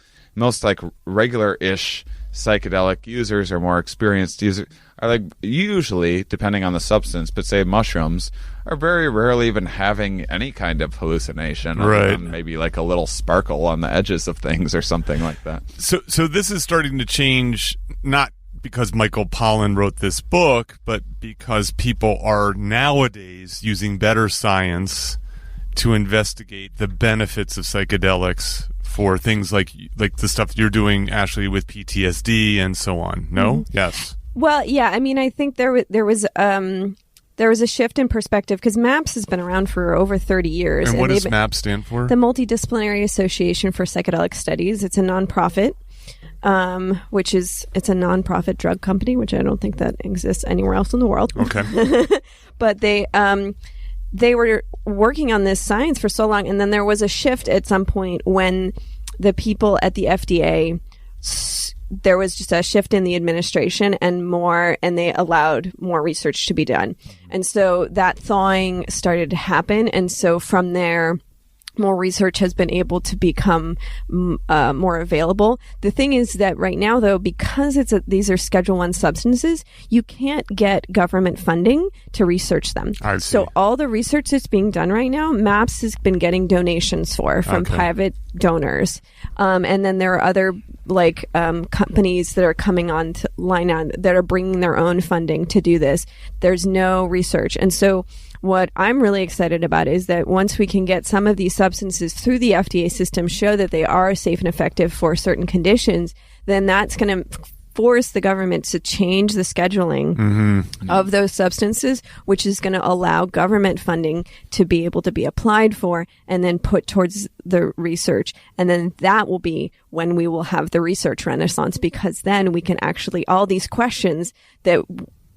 like regular-ish psychedelic users or more experienced users are like usually, depending on the substance, but say mushrooms, are very rarely even having any kind of hallucination, right? Maybe like a little sparkle on the edges of things or something like that. So this is starting to change, not because Michael Pollan wrote this book, but because people are nowadays using better science to investigate the benefits of psychedelics for things like the stuff you're doing, Ashley, with PTSD and so on. No? Mm-hmm. Yes. Well, yeah. I mean, I think there was a shift in perspective because MAPS has been around for over 30 years. And what does MAPS stand for? The Multidisciplinary Association for Psychedelic Studies. It's a nonprofit, it's a nonprofit drug company, which I don't think that exists anywhere else in the world. Okay. But they were working on this science for so long, and then there was a shift at some point when the people at the FDA, there was just a shift in the administration and they allowed more research to be done. And so that thawing started to happen. And so from there, more research has been able to become more available. The thing is that right now, though, because these are Schedule I substances, you can't get government funding to research them. I see. So all the research that's being done right now, MAPS has been getting donations from private donors. And then there are other companies that are coming on to line on that are bringing their own funding to do this. There's no research. And so what I'm really excited about is that once we can get some of these substances through the FDA system, show that they are safe and effective for certain conditions, then that's going to force the government to change the scheduling of those substances, which is going to allow government funding to be able to be applied for and then put towards the research. And then that will be when we will have the research renaissance, because then we can actually, all these questions that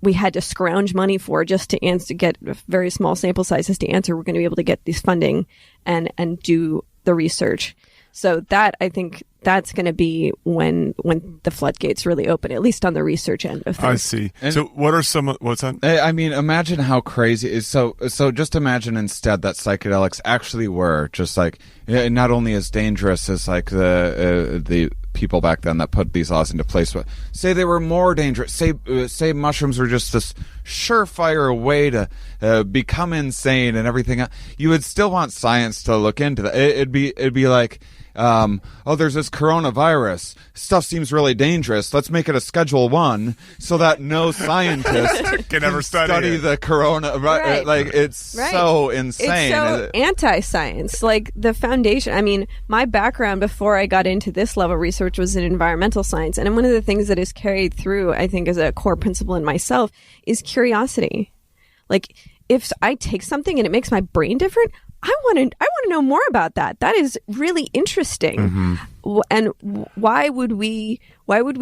we had to scrounge money for just to answer, get very small sample sizes to answer, we're going to be able to get this funding and do the research. So that, I think, that's going to be when the floodgates really open, at least on the research end of things. I see. And so what are some, what's that? I mean, imagine how crazy is so just imagine instead that psychedelics actually were just like, not only as dangerous as like the people back then that put these laws into place, but say they were more dangerous. Say mushrooms were just this surefire way to become insane and everything. You would still want science to look into that. It'd be like, there's this coronavirus. Stuff seems really dangerous. Let's make it a Schedule 1 so that no scientist can ever study the corona. Right. Like, it's so insane. It's so anti-science. Like, the foundation, I mean, my background before I got into this level of research was in environmental science. And one of the things that is carried through, I think, as a core principle in myself is curiosity. Like, if I take something and it makes my brain different, I want to know more about that. That is really interesting. And why would we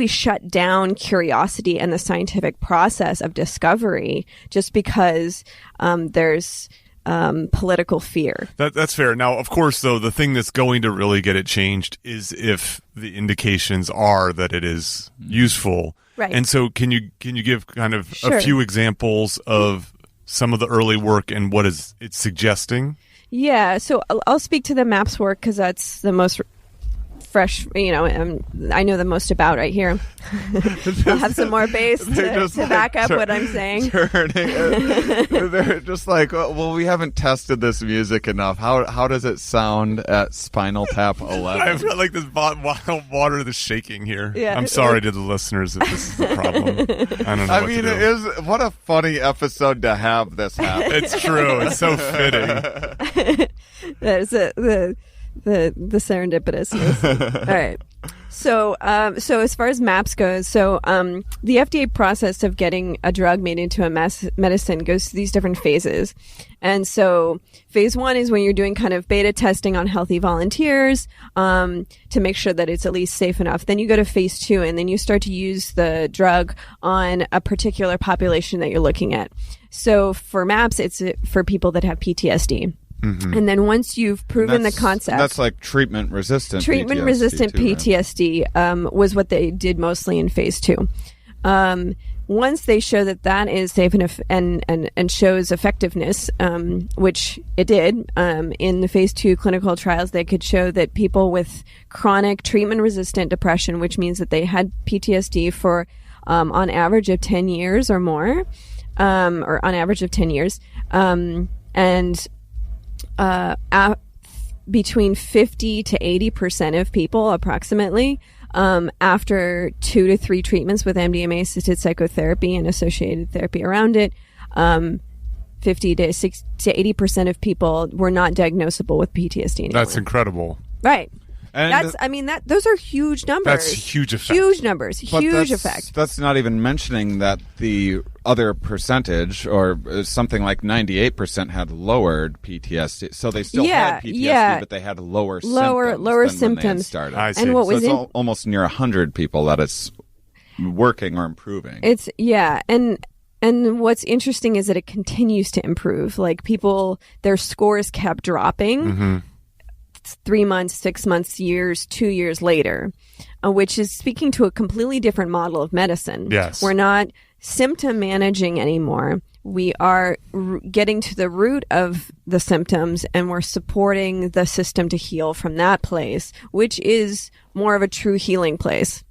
shut down curiosity and the scientific process of discovery just because there's political fear? That's fair. Now, of course, though, the thing that's going to really get it changed is if the indications are that it is useful. Right. And so can you give kind of Sure. a few examples of some of the early work and what is it suggesting? Yeah, so I'll speak to the MAPS work because that's the most fresh, I know the most about right here. I'll have some more bass to back up what I'm saying. They're just like, well, we haven't tested this music enough. How does it sound at Spinal Tap 11? I've got like this wild water that's shaking here. Yeah. I'm sorry to the listeners if this is a problem. I don't know. I mean, what a funny episode to have this happen. It's true. It's so fitting. There's the serendipitous. All right. So as far as MAPS goes, the FDA process of getting a drug made into a medicine goes through these different phases. And so phase 1 is when you're doing kind of beta testing on healthy volunteers to make sure that it's at least safe enough. Then you go to phase 2, and then you start to use the drug on a particular population that you're looking at. So for MAPS, it's for people that have PTSD. And then once you've proven the concept... That's like treatment-resistant PTSD was what they did mostly in phase 2. Once they show that is safe and shows effectiveness, which it did, in the phase 2 clinical trials, they could show that people with chronic treatment-resistant depression, which means that they had PTSD for on average of 10 years or more, or on average of 10 years, and between 50 to 80% of people, approximately, after 2 to 3 treatments with MDMA-assisted psychotherapy and associated therapy around it, 50 to 80% of people were not diagnosable with PTSD anymore. That's incredible. Right. And those are huge numbers. That's huge effect. Huge numbers. Huge effect. That's not even mentioning that the other percentage, or something like 98%, had lowered PTSD. So they still had PTSD, but they had lower symptoms than when they had started. I see. And what was it's almost near 100 people that it's working or improving. And what's interesting is that it continues to improve. Like, people, their scores kept dropping. 3 months, 6 months, years, 2 years later, which is speaking to a completely different model of medicine. Yes. We're not symptom managing anymore. We are getting to the root of the symptoms, and we're supporting the system to heal from that place, which is more of a true healing place.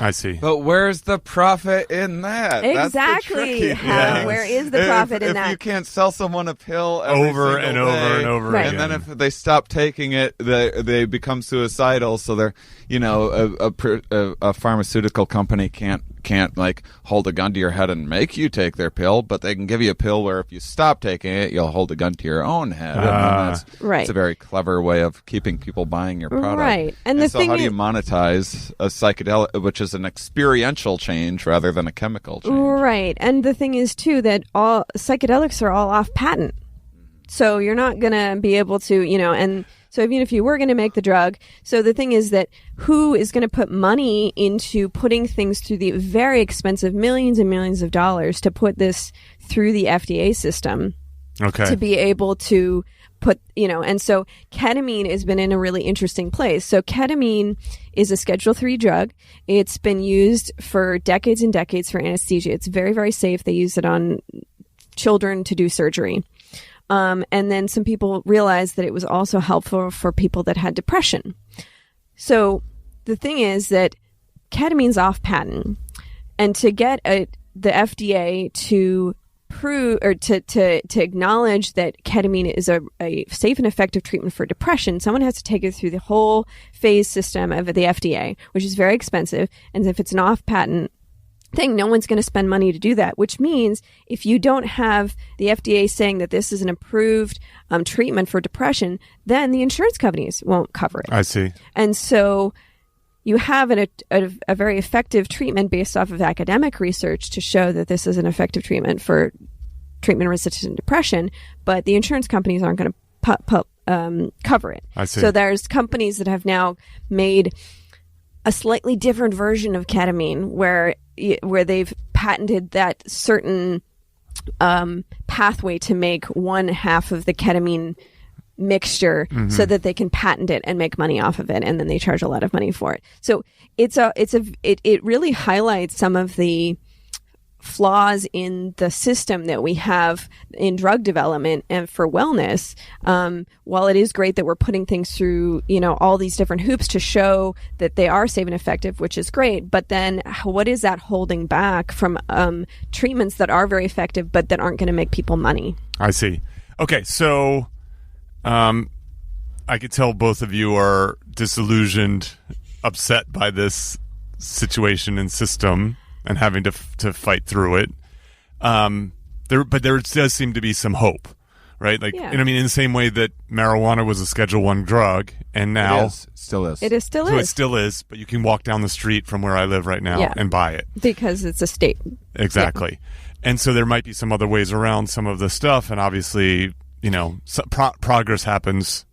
I see. But where's the profit in that? Exactly. That's the tricky thing. Where is the profit in that? If you can't sell someone a pill over and over and over Right. again. And then if they stop taking it, they become suicidal. So they're, a pharmaceutical company can't can't like hold a gun to your head and make you take their pill, but they can give you a pill where if you stop taking it, you'll hold a gun to your own head. It's a very clever way of keeping people buying your product. Right. And the so thing how do you monetize a psychedelic, which is an experiential change rather than a chemical change? Right. And the thing is, too, that all psychedelics are all off patent. So you're not going to be able to, and so even if you were going to make the drug, so the thing is that who is going to put money into putting things through the very expensive millions and millions of dollars to put this through the FDA system to be able to put, and so ketamine has been in a really interesting place. So ketamine is a Schedule III drug. It's been used for decades and decades for anesthesia. It's very, very safe. They use it on children to do surgery. And then some people realized that it was also helpful for people that had depression. So the thing is that ketamine's off patent, and to get the FDA to prove or to acknowledge that ketamine is a safe and effective treatment for depression, someone has to take it through the whole phase system of the FDA, which is very expensive. And if it's an off patent thing, no one's going to spend money to do that, which means if you don't have the FDA saying that this is an approved treatment for depression, then the insurance companies won't cover it. I see. And so you have a very effective treatment based off of academic research to show that this is an effective treatment for treatment-resistant depression, but the insurance companies aren't going to cover it. I see. So there's companies that have now made a slightly different version of ketamine where they've patented that certain pathway to make one half of the ketamine mixture so that they can patent it and make money off of it, and then they charge a lot of money for it. So it really highlights some of the flaws in the system that we have in drug development and for wellness. While it is great that we're putting things through, all these different hoops to show that they are safe and effective, which is great, but then what is that holding back from treatments that are very effective but that aren't going to make people money? I see. Okay, so I could tell both of you are disillusioned, upset by this situation and system, and having to fight through it. But there does seem to be some hope, right? Like, yeah. in the same way that marijuana was a Schedule I drug, and now It still is. It still is. But you can walk down the street from where I live right now and buy it. Because it's a state. Exactly. Yeah. And so there might be some other ways around some of the stuff, and obviously, progress happens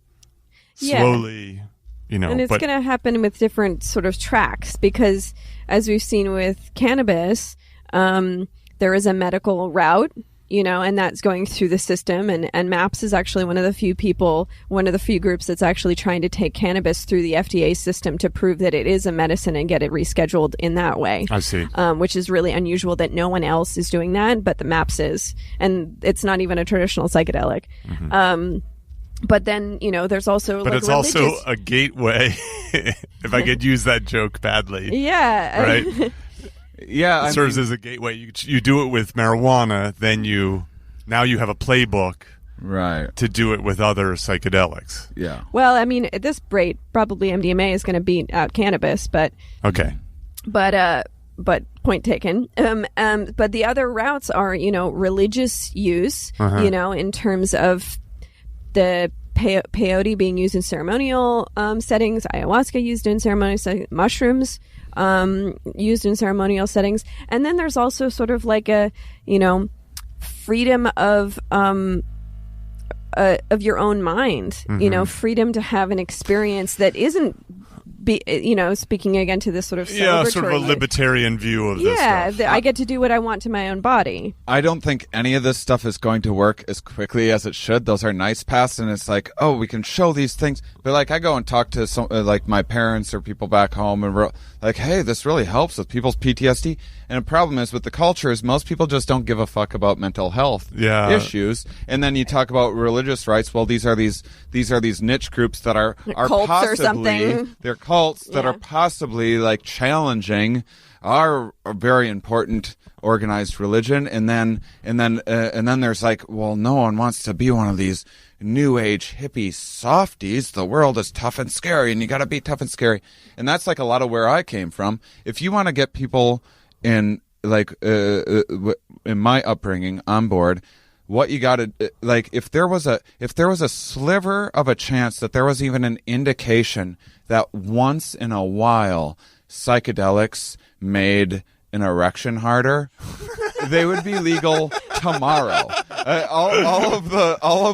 slowly, And it's going to happen with different sort of tracks, because as we've seen with cannabis, there is a medical route, and that's going through the system. And MAPS is actually one of the few groups that's actually trying to take cannabis through the FDA system to prove that it is a medicine and get it rescheduled in that way. I see. Which is really unusual that no one else is doing that, but the MAPS is. And it's not even a traditional psychedelic. Mm-hmm. But then, there's also But it's also a gateway, if I could use that joke badly. Yeah. Right? Yeah. It serves as a gateway. You do it with marijuana, then now you have a playbook to do it with other psychedelics. Yeah. Well, at this rate, probably MDMA is going to beat out cannabis, but... Okay. But point taken. But the other routes are, religious use, in terms of the peyote being used in ceremonial settings, ayahuasca used in ceremonial settings, mushrooms used in ceremonial settings. And then there's also sort of like a, freedom of your own mind, freedom to have an experience that isn't, speaking again to this sort of sort of a libertarian view of this stuff. I get to do what I want to my own body. I don't think any of this stuff is going to work as quickly as it should. Those are nice paths, and it's like, oh, we can show these things. But like, I go and talk to some, like my parents or people back home, and we're like, hey, this really helps with people's PTSD. And the problem is with the culture is most people just don't give a fuck about mental health issues. And then you talk about religious rights. Well, these are these niche groups that are cults possibly, or something. They're cults that are possibly like challenging our very important organized religion. And then there's like, well, no one wants to be one of these new age hippie softies. The world is tough and scary, and you got to be tough and scary. And that's like a lot of where I came from. If you want to get people in my upbringing on board, what you got to like, if there was a sliver of a chance that there was even an indication that once in a while psychedelics made an erection harder, they would be legal tomorrow. All of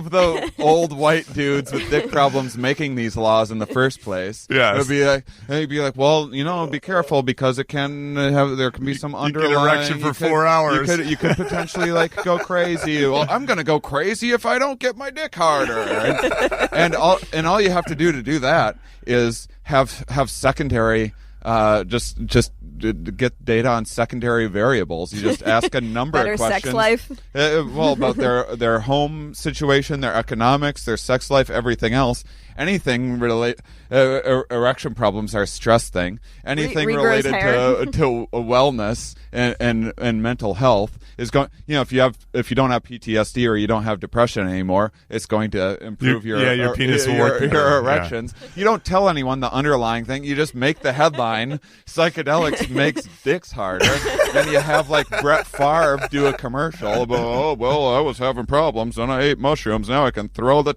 the old white dudes with dick problems making these laws in the first place. Yeah, they'd be like, well, be careful because there can be some underlying erection for 4 hours. You could potentially go crazy. Well, I'm gonna go crazy if I don't get my dick harder. And all you have to do that is have secondary. Just get data on secondary variables. You just ask a number Better of questions. Sex life? About their home situation, their economics, their sex life, everything else. Anything erection problems are a stress thing. Anything related to wellness and mental health is going. If you don't have PTSD or you don't have depression anymore, it's going to improve your penis will work your erections. Yeah. You don't tell anyone the underlying thing. You just make the headline: psychedelics makes dicks harder. Then you have Brett Favre do a commercial about, oh well, I was having problems and I ate mushrooms. Now I can throw the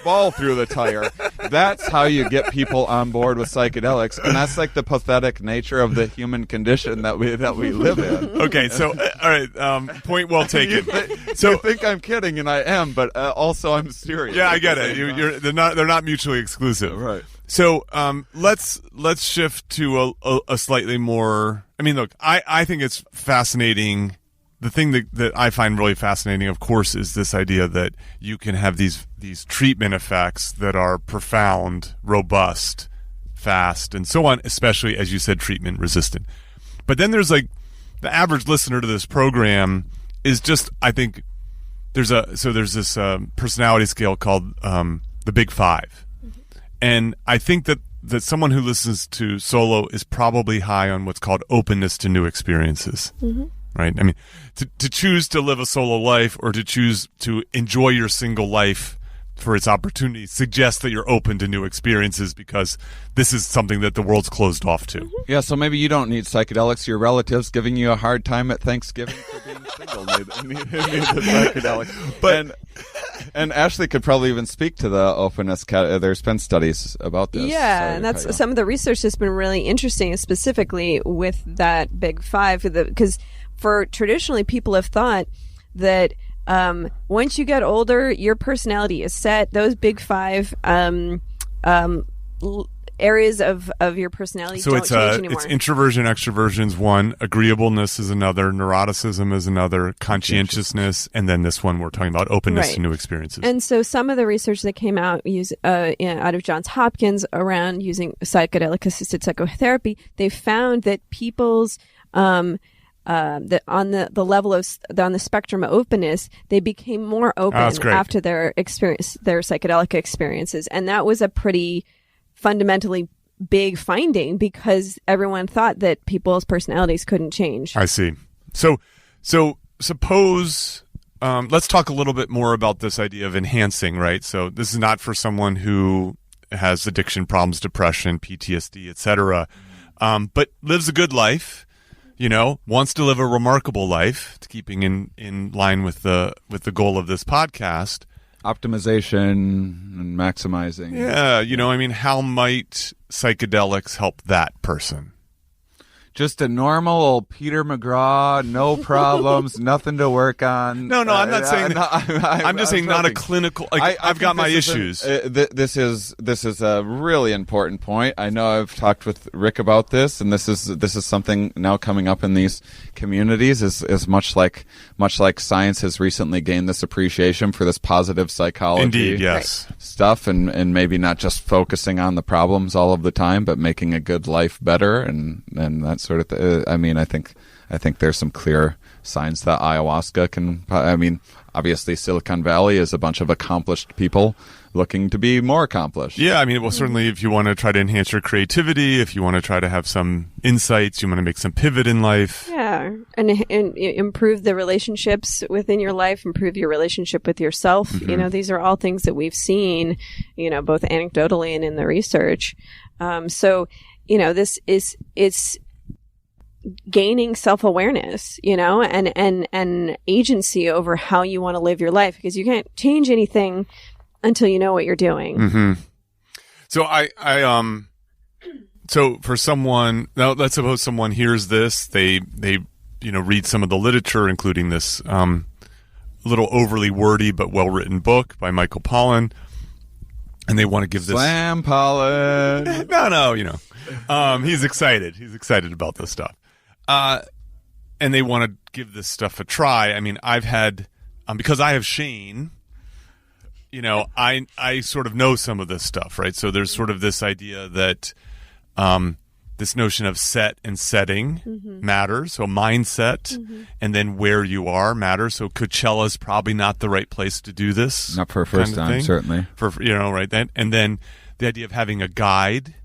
ball through the tire. That's how you get people on board with psychedelics, and that's the pathetic nature of the human condition that we live in. Okay, so all right, point well taken. You think I'm kidding, and I am, but also I'm serious. Yeah, I get it. They're not mutually exclusive, right? So let's shift to a slightly more. I mean, look, I think it's fascinating. The thing that I find really fascinating, of course, is this idea that you can have these treatment effects that are profound, robust, fast, and so on, especially, as you said, treatment resistant. But then there's the average listener to this program is just, I think, there's this personality scale called the Big Five. Mm-hmm. And I think that someone who listens to Solo is probably high on what's called openness to new experiences. Mm-hmm. Right? I mean, to choose to live a solo life or to choose to enjoy your single life for its opportunities suggests that you're open to new experiences because this is something that the world's closed off to. Mm-hmm. Yeah, so maybe you don't need psychedelics. Your relatives giving you a hard time at Thanksgiving for being single need the psychedelics. And Ashley could probably even speak to the openness. There's been studies about this. Yeah, and that's some of the research has been really interesting, specifically with that Big Five, because for traditionally, people have thought that once you get older, your personality is set. Those Big Five areas of your personality don't change anymore. It's introversion, extroversion is one, agreeableness is another, neuroticism is another, conscientiousness, and then this one we're talking about, openness to new experiences. And so some of the research that came out out of Johns Hopkins around using psychedelic-assisted psychotherapy, they found that people's that on the level of on the spectrum of openness, they became more open after their psychedelic experiences, and that was a pretty fundamentally big finding because everyone thought that people's personalities couldn't change. I see. So suppose let's talk a little bit more about this idea of enhancing, right? So this is not for someone who has addiction problems, depression, PTSD, etc., but lives a good life. Wants to live a remarkable life, keeping in line with the goal of this podcast. Optimization and maximizing. Yeah, how might psychedelics help that person? Just a normal old Peter McGraw, no problems, nothing to work on. No, I'm not saying that. I'm just saying not a clinical. I've got my issues. This is a really important point. I know I've talked with Rick about this, and this is something now coming up in these communities. Is much like science has recently gained this appreciation for this positive psychology. Indeed, yes. Stuff, and maybe not just focusing on the problems all of the time, but making a good life better, and that sort of I think there's some clear signs that ayahuasca can. Obviously Silicon Valley is a bunch of accomplished people looking to be more accomplished. Yeah, certainly if you want to try to enhance your creativity, if you want to try to have some insights, you want to make some pivot in life. Yeah, and improve the relationships within your life, improve your relationship with yourself. Mm-hmm. These are all things that we've seen, both anecdotally and in the research. This is gaining self-awareness, and agency over how you want to live your life, because you can't change anything until you know what you're doing. Mm-hmm. So so for someone, now let's suppose someone hears this, they read some of the literature, including this little overly wordy but well-written book by Michael Pollan, and they want to give this... Slam Pollan! No, he's excited. He's excited about this stuff. And they want to give this stuff a try. I mean, I've had... because I have Shane, I sort of know some of this stuff, right? So there's sort of this idea that this notion of set and setting matters. So mindset and then where you are matters. So Coachella's probably not the right place to do this. Not for a first time, certainly. Right then. And then the idea of having a guide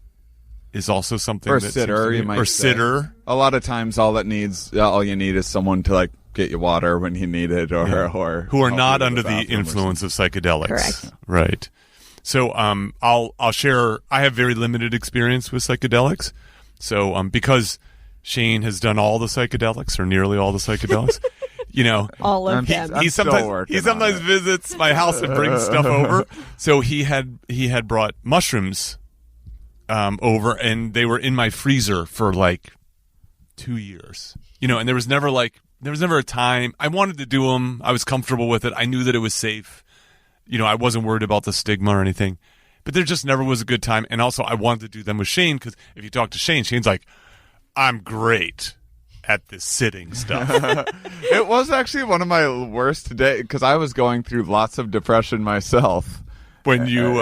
is also something. Or a sitter, you might say. Or sitter. A lot of times all you need is someone to get you water when you need it, or who are not under the influence of psychedelics. Correct. Right. So I'll share. I have very limited experience with psychedelics. So because Shane has done all the psychedelics, or nearly all the psychedelics, all of them. He sometimes visits my house and brings stuff over. So he had brought mushrooms over, and they were in my freezer for 2 years. And there was never a time I wanted to do them. I was comfortable with it. I knew that it was safe. I wasn't worried about the stigma or anything, but there just never was a good time. And also I wanted to do them with Shane, because if you talk to Shane, Shane's like, I'm great at this sitting stuff. It was actually one of my worst days, because I was going through lots of depression myself. When you,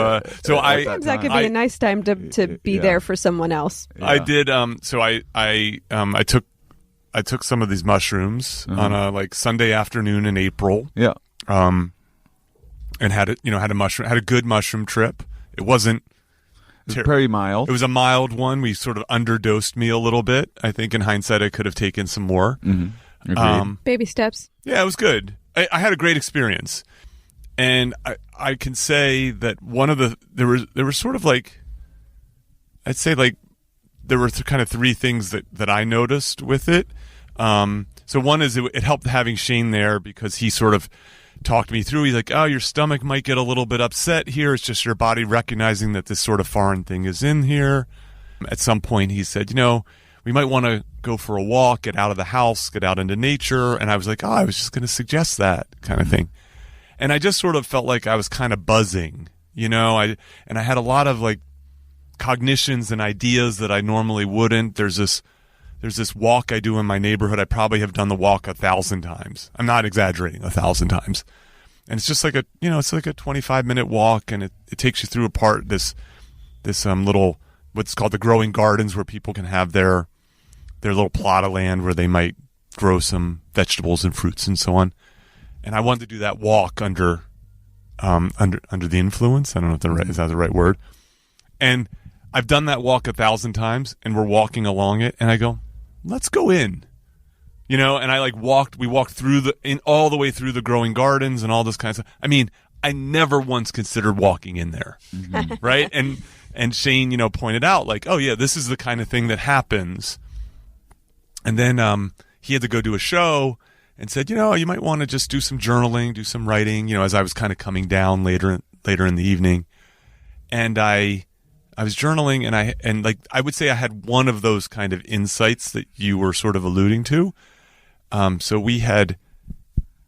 sometimes that could be a nice time to be there for someone else. Yeah. I did. I took some of these mushrooms on a Sunday afternoon in April. Yeah. And had a good mushroom trip. It wasn't very mild. It was a mild one. We sort of underdosed me a little bit. I think in hindsight I could have taken some more. Baby steps. Yeah, it was good. I had a great experience. And I can say that there were sort of I'd say there were kind of three things that I noticed with it. So one is it helped having Shane there, because he sort of talked me through. He's like, oh, your stomach might get a little bit upset here. It's just your body recognizing that this sort of foreign thing is in here. At some point he said, we might want to go for a walk, get out of the house, get out into nature. And I was like, I was just going to suggest that kind of thing. And I just sort of felt like I was kind of buzzing, I had a lot of cognitions and ideas that I normally wouldn't. There's this walk I do in my neighborhood. I probably have done the walk 1,000 times. I'm not exaggerating, 1,000 times. And it's just it's like a 25-minute walk, and it takes you through this little, what's called the growing gardens, where people can have their little plot of land where they might grow some vegetables and fruits and so on. And I wanted to do that walk under the influence. I don't know if is that the right word. And I've done that walk 1,000 times, and we're walking along it, and I go, let's go in, and I we walked through all the way through the growing gardens and all this kind of stuff. I mean, I never once considered walking in there. Right. And Shane, pointed out oh yeah, this is the kind of thing that happens. And then, he had to go do a show and said, you might want to just do some journaling, do some writing, as I was kind of coming down later in the evening. And I was journaling, and I would say I had one of those kind of insights that you were sort of alluding to. So we had,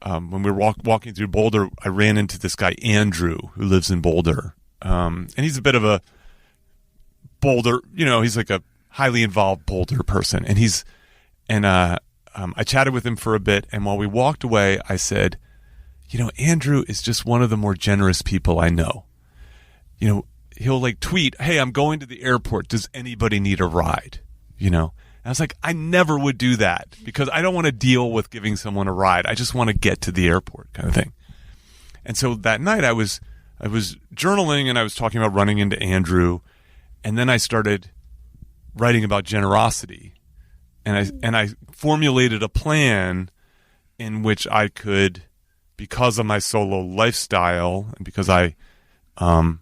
when we were walking through Boulder, I ran into this guy, Andrew, who lives in Boulder. And he's a bit of a Boulder, he's like a highly involved Boulder person. And I chatted with him for a bit, and while we walked away, I said, Andrew is just one of the more generous people I know. He'll tweet, hey, I'm going to the airport. Does anybody need a ride? And I was like, I never would do that, because I don't want to deal with giving someone a ride. I just want to get to the airport kind of thing. And so that night I was journaling, and I was talking about running into Andrew. And then I started writing about generosity, and I formulated a plan in which I could, because of my solo lifestyle, and because I don't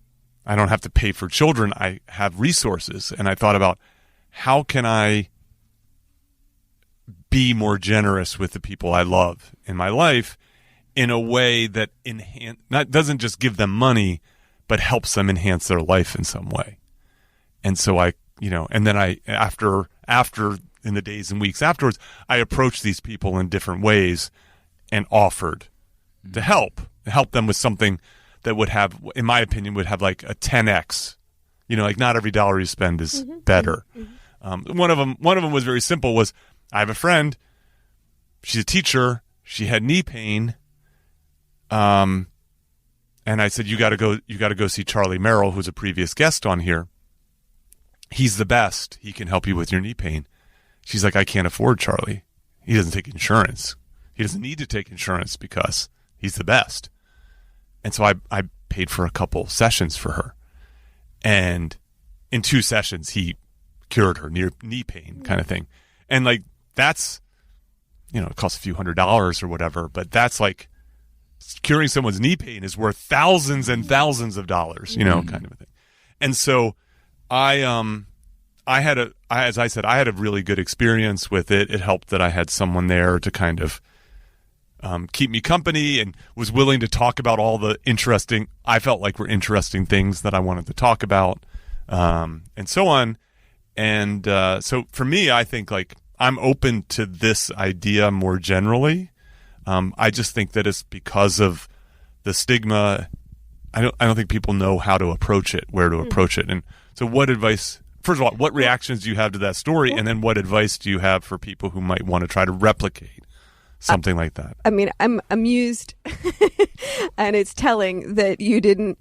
have to pay for children, I have resources. And I thought about, how can I be more generous with the people I love in my life in a way that doesn't just give them money, but helps them enhance their life in some way. And so and then after in the days and weeks afterwards, I approached these people in different ways and offered to help them with something that would have, in my opinion, would have like a 10x. Like not every dollar you spend is better. One of them was very simple. Was I have a friend, she's a teacher, she had knee pain, and I said, you got to go see Charlie Merrill, who's a previous guest on here. He's the best. He can help you with your knee pain. She's like, I can't afford Charlie. He doesn't take insurance. He doesn't need to take insurance because he's the best. And so I paid for a couple sessions for her. And in 2 sessions, he cured her knee pain kind of thing. And like, that's, it costs a few $100s or whatever, but that's like curing someone's knee pain is worth thousands and thousands of dollars, kind of a thing. And so as I said, I had a really good experience with it. It helped that I had someone there to kind of keep me company and was willing to talk about all the I felt like were interesting things that I wanted to talk about, and so on. And so for me, I think like I'm open to this idea more generally. I just think that it's because of the stigma. I don't think people know how to approach it, where to approach it. And so what advice, first of all, what reactions do you have to that story? And then what advice do you have for people who might want to try to replicate something like that? I mean, I'm amused, and it's telling that you didn't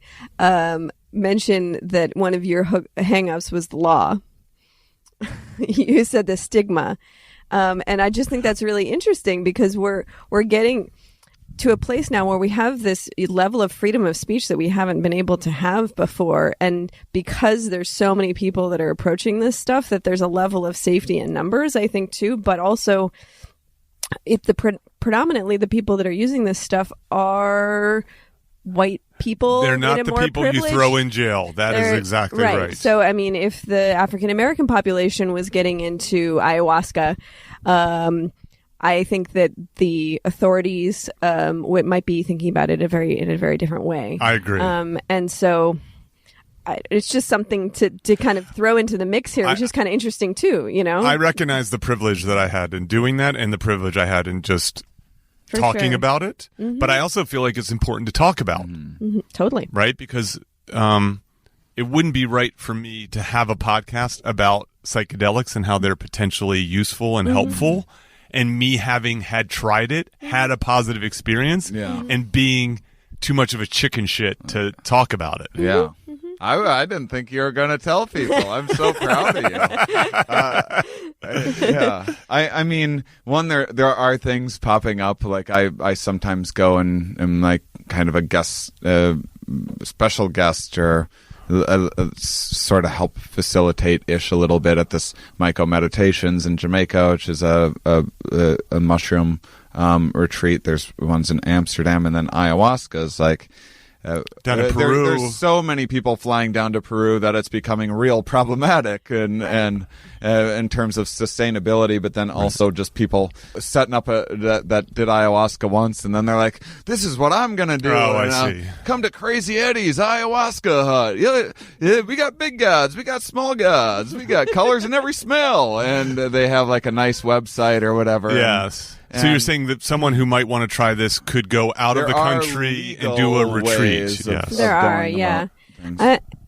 mention that one of your hang-ups was the law. You said the stigma. And I just think that's really interesting because we're getting to a place now where we have this level of freedom of speech that we haven't been able to have before. And because there's so many people that are approaching this stuff, that there's a level of safety in numbers, I think, too. But also, predominantly the people that are using this stuff are white people. They're not the people you throw in jail. That is exactly right. So, I mean, if the African American population was getting into ayahuasca, I think that the authorities might be thinking about it in a very different way. I agree. And so it's just something to kind of throw into the mix here, which is kind of interesting too, I recognize the privilege that I had in doing that and the privilege I had in just talking about it. Mm-hmm. But I also feel like it's important to talk about. Mm-hmm. Totally. Right? Because it wouldn't be right for me to have a podcast about psychedelics and how they're potentially useful and helpful, and me having had tried it, had a positive experience, and being too much of a chicken shit to talk about it. Yeah. I didn't think you were going to tell people. I'm so proud of you. Yeah. I mean, there are things popping up. Like I sometimes go and am like kind of a guest, special guest, or sort of help facilitate-ish a little bit at this Myco Meditations in Jamaica, which is a mushroom retreat. There's ones in Amsterdam, and then ayahuasca is like down in Peru. There's so many people flying down to Peru that it's becoming real problematic, and in terms of sustainability, but then also just people setting up that did ayahuasca once, and then they're like, "This is what I'm gonna do." Oh, I see. Come to Crazy Eddie's ayahuasca hut. Yeah, we got big gods, we got small gods, we got colors in every smell, and they have like a nice website or whatever. Yes. So you're saying that someone who might want to try this could go out of the country and do a retreat? Yes. There are, yeah.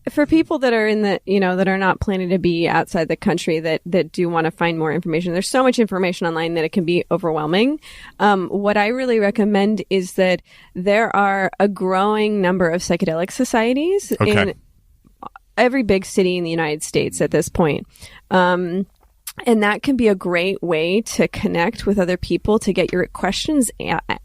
For people that are that are not planning to be outside the country, that do want to find more information, there's so much information online that it can be overwhelming. What I really recommend is that there are a growing number of psychedelic societies in every big city in the United States at this point. And that can be a great way to connect with other people, to get your questions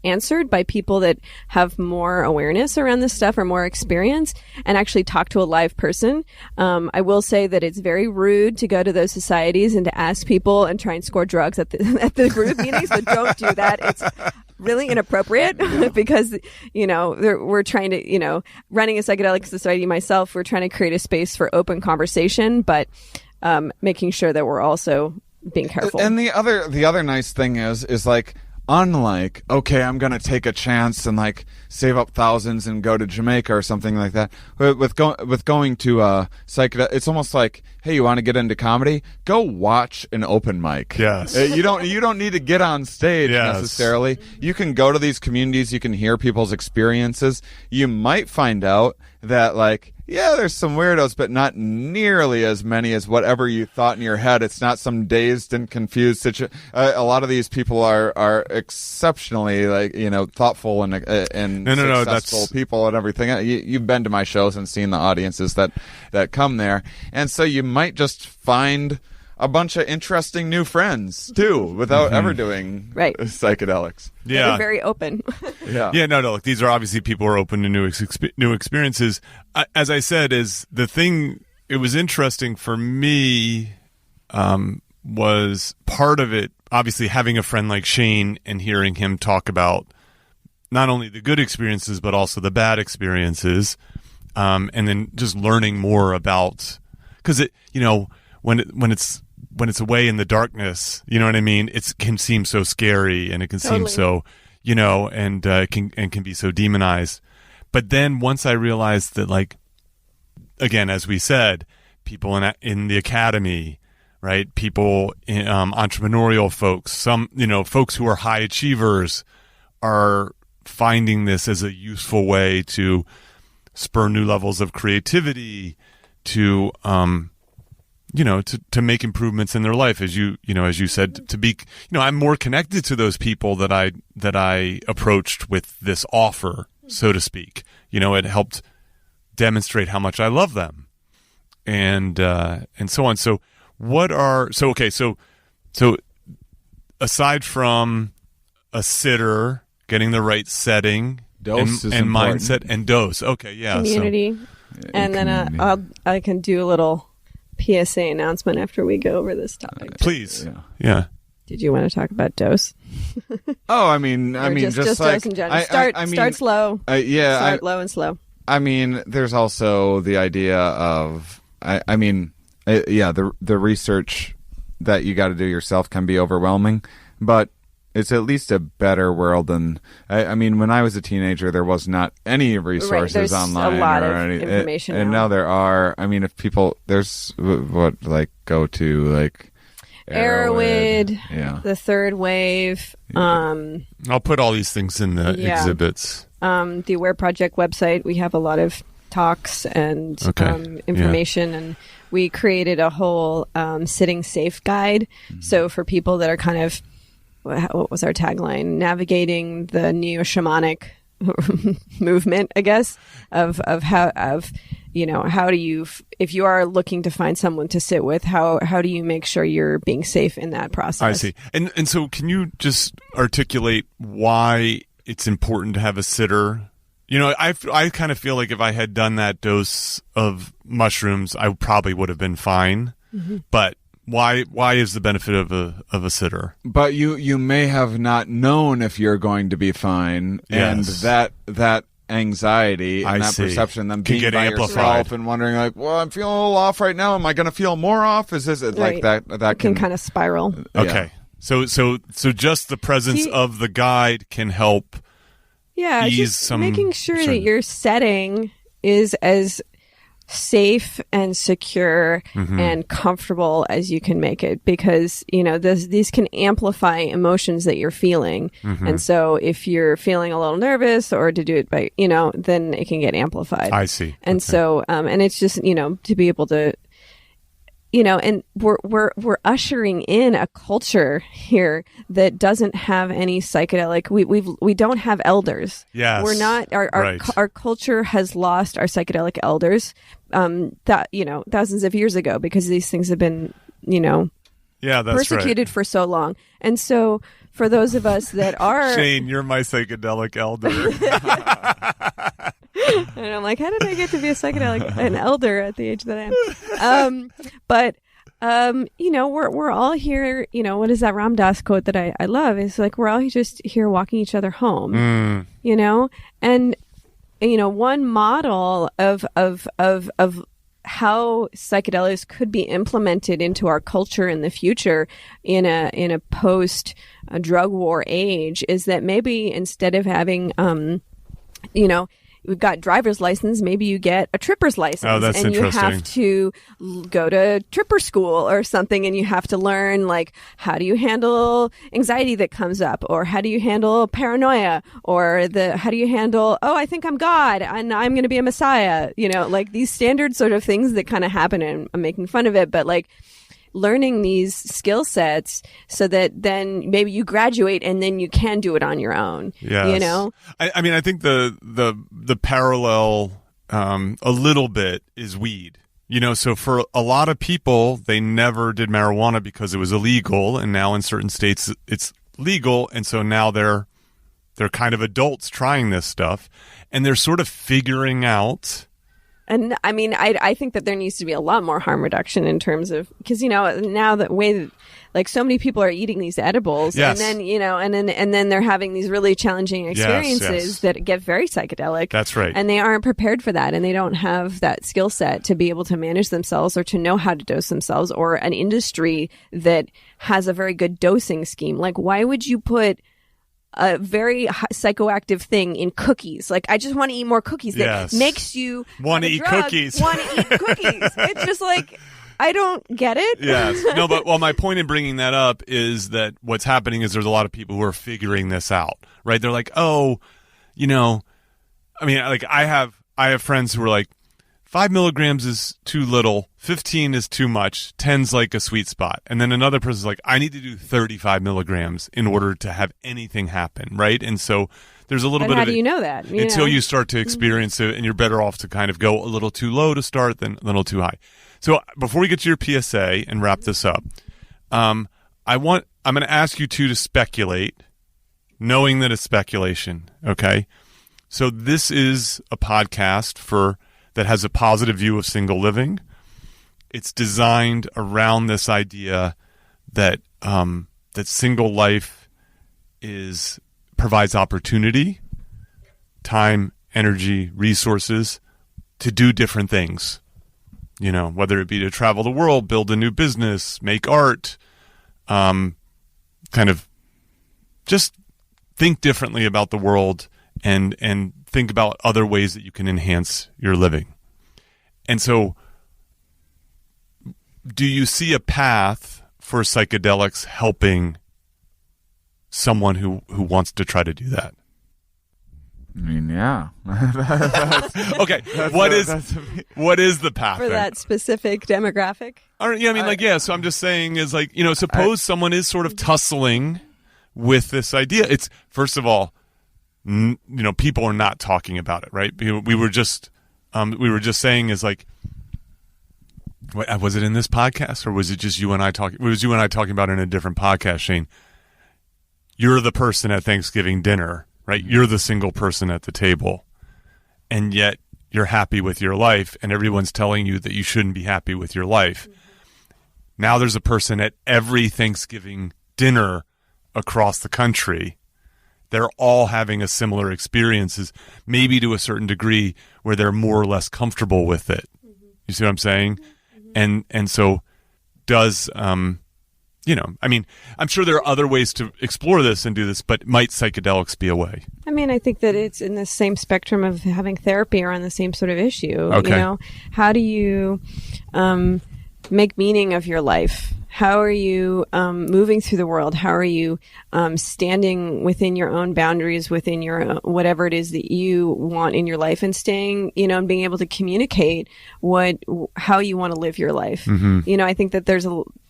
answered by people that have more awareness around this stuff or more experience, and actually talk to a live person. I will say that it's very rude to go to those societies and to ask people and try and score drugs at the group meetings, so don't do that. It's really inappropriate because, we're trying to, running a psychedelic society myself, we're trying to create a space for open conversation, but making sure that we're also being careful. And the other nice thing is like, unlike, okay, I'm going to take a chance and like save up thousands and go to Jamaica or something like that. With going to psychedelic, it's almost like, hey, you want to get into comedy? Go watch an open mic. Yes. You don't need to get on stage Yes. necessarily. You can go to these communities. You can hear people's experiences. You might find out that like, yeah, there's some weirdos, but not nearly as many as whatever you thought in your head. It's not some dazed and confused situation. A lot of these people are exceptionally like, thoughtful and successful people and everything. You've been to my shows and seen the audiences that come there, and so you might just find a bunch of interesting new friends too, without ever doing psychedelics. Yeah, they're very open. Yeah. No. Look, these are obviously people who are open to new experiences. As I said, is the thing. It was interesting for me. Was part of it obviously having a friend like Shane and hearing him talk about not only the good experiences but also the bad experiences, and then just learning more about, because it when it's away in the darkness, you know what I mean? It can seem so scary, and it can seem so, and can be so demonized. But then once I realized that, like, again, as we said, people in the academy, right? People, entrepreneurial folks, some, folks who are high achievers are finding this as a useful way to spur new levels of creativity, to make improvements in their life, as you said, to be, I'm more connected to those people that I approached with this offer, so to speak. It helped demonstrate how much I love them, and so on. So so aside from a sitter, getting the right setting, dose and important. Mindset and dose. Okay. Yeah. Community. And then I can do a little PSA announcement after we go over this topic. Please. Yeah. Did you want to talk about dose? I mean, just like, dose in general. Start slow. Start low and slow. I mean, there's also the idea of, the research that you got to do yourself can be overwhelming, but it's at least a better world than, when I was a teenager, there was not any resources online. A lot of information and now there are. If people, there's go to like Arrowhead, the Third Wave. I'll put all these things in the exhibits. The Aware Project website, we have a lot of talks and information, and we created a whole sitting safe guide. So for people that are kind of, what was our tagline? Navigating the neo-shamanic movement, I guess, of how do you, if you are looking to find someone to sit with, how do you make sure you're being safe in that process? I see. And so can you just articulate why it's important to have a sitter? I kind of feel like if I had done that dose of mushrooms, I probably would have been fine. But why is the benefit of a sitter? But you may have not known if you're going to be fine, and that anxiety and perception, then being get by amplified. Yourself and wondering like, well, I'm feeling a little off right now. Am I going to feel more off? Is this like that? That can kind of spiral. Okay, so just the presence of the guide can help. Yeah, ease just some making sure that your setting is as safe and secure and comfortable as you can make it, because these can amplify emotions that you're feeling, and so if you're feeling a little nervous or to do it by then it can get amplified. I see. And so and it's just to be able to and we're ushering in a culture here that doesn't have any psychedelic. We don't have elders. Yes, we're not. Our culture has lost our psychedelic elders. Thousands of years ago, because these things have been that's persecuted for so long. And so for those of us that are Shane, you're my psychedelic elder. And I'm like, how did I get to be an elder at the age that I am? But we're all here. What is that Ram Dass quote that I love? It's like, we're all just here walking each other home. And one model of how psychedelics could be implemented into our culture in the future in a post drug war age is that maybe instead of having, we've got driver's license, maybe you get a tripper's license. Oh, that's and interesting. you have to go to tripper school or something, and you have to learn, like, how do you handle anxiety that comes up, or how do you handle paranoia, or how do you handle, oh, I think I'm God and I'm going to be a messiah, like these standard sort of things that kind of happen, and I'm making fun of it, but like learning these skill sets so that then maybe you graduate and then you can do it on your own. Yes. I mean, I think the parallel a little bit is weed. So for a lot of people, they never did marijuana because it was illegal, and now in certain states it's legal, and so now they're kind of adults trying this stuff, and they're sort of figuring out. And I mean, I think that there needs to be a lot more harm reduction in terms of, because, now the way that, like, so many people are eating these edibles, yes. and then, and then they're having these really challenging experiences that get very psychedelic. That's right. And they aren't prepared for that, and they don't have that skill set to be able to manage themselves or to know how to dose themselves, or an industry that has a very good dosing scheme. Like, why would you put a very psychoactive thing in cookies? Like, I just want to eat more cookies. That makes you want to eat cookies. Want to eat cookies. It's just like, I don't get it. Yes. No, but my point in bringing that up is that what's happening is there's a lot of people who are figuring this out, right? They're like, I mean, like I have friends who are like, 5 milligrams is too little, 15 is too much, 10's like a sweet spot. And then another person's like, I need to do 35 milligrams in order to have anything happen, right? And so there's a little bit of it. How do you know that? Until you start to experience it, and you're better off to kind of go a little too low to start than a little too high. So before we get to your PSA and wrap this up, I'm going to ask you two to speculate, knowing that it's speculation, okay? So this is a podcast that has a positive view of single living. It's designed around this idea that that single life provides opportunity, time, energy, resources to do different things. Whether it be to travel the world, build a new business, make art, kind of just think differently about the world and think about other ways that you can enhance your living. And so, do you see a path for psychedelics helping someone who wants to try to do that? I mean, yeah. Okay, what is the path for that specific demographic? So I'm just saying is like, suppose someone is sort of tussling with this idea. It's, first of all, people are not talking about it, right? We were just saying is like, was it in this podcast or was it just you and I talking? It was you and I talking about it in a different podcast, Shane. You're the person at Thanksgiving dinner, right? You're the single person at the table, and yet you're happy with your life, and everyone's telling you that you shouldn't be happy with your life. Mm-hmm. Now there's a person at every Thanksgiving dinner across the country. They're all having a similar experiences, maybe to a certain degree where they're more or less comfortable with it. Mm-hmm. You see what I'm saying? Mm-hmm. And so does, I'm sure there are other ways to explore this and do this, but might psychedelics be a way? I mean, I think that it's in the same spectrum of having therapy around the same sort of issue. Okay. How do you make meaning of your life? How are you moving through the world? How are you standing within your own boundaries, within your whatever it is that you want in your life, and staying, and being able to communicate how you want to live your life? Mm-hmm. I think that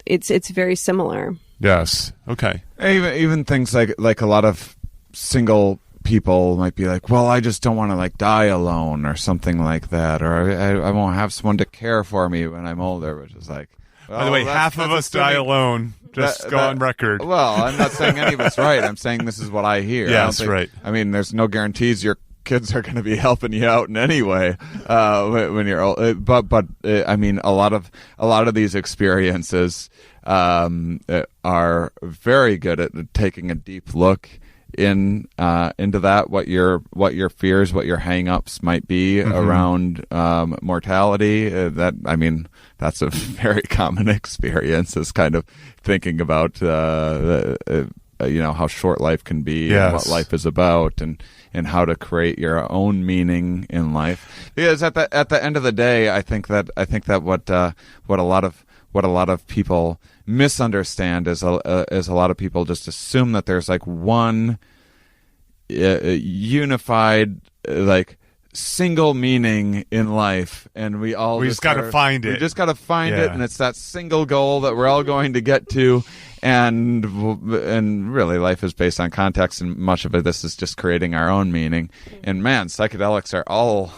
it's very similar. Yes. Okay. Even things like a lot of single people might be like, well, I just don't want to like die alone or something like that, or I won't have someone to care for me when I'm older, which is like. By the way, half of us die alone. Just go on record. Well, I'm not saying any of it's right. I'm saying this is what I hear. Yes, right. I mean, there's no guarantees your kids are going to be helping you out in any way when you're old. But I mean, a lot of these experiences are very good at taking a deep look into that, what your fears, what your hang-ups might be around mortality. That's a very common experience, is kind of thinking about how short life can be, and what life is about, and how to create your own meaning in life. Because at the end of the day, I think that what a lot of people misunderstand is a lot of people just assume that there's like one unified single meaning in life, and we just got to find it. We just got to find it, and it's that single goal that we're all going to get to. And really, life is based on context, and much of this is just creating our own meaning. And man, psychedelics are all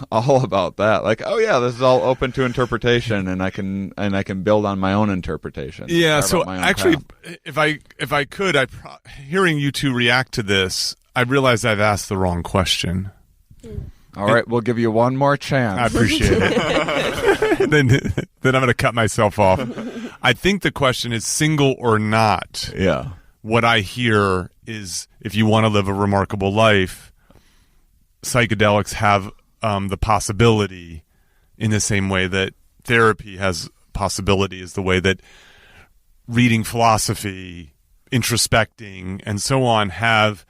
about that. Like, oh yeah, this is all open to interpretation, and I can build on my own interpretation. Yeah. So actually, if I could, hearing you two react to this, I realize I've asked the wrong question. All right, we'll give you one more chance. I appreciate it. then I'm going to cut myself off. I think the question is single or not. Yeah. What I hear is, if you want to live a remarkable life, psychedelics have the possibility, in the same way that therapy has possibility, is the way that reading philosophy, introspecting, and so on have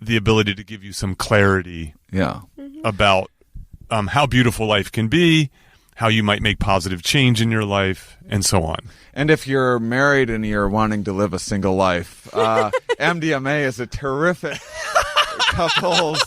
the ability to give you some clarity about how beautiful life can be, how you might make positive change in your life, and so on. And if you're married and you're wanting to live a single life, MDMA is a terrific couples,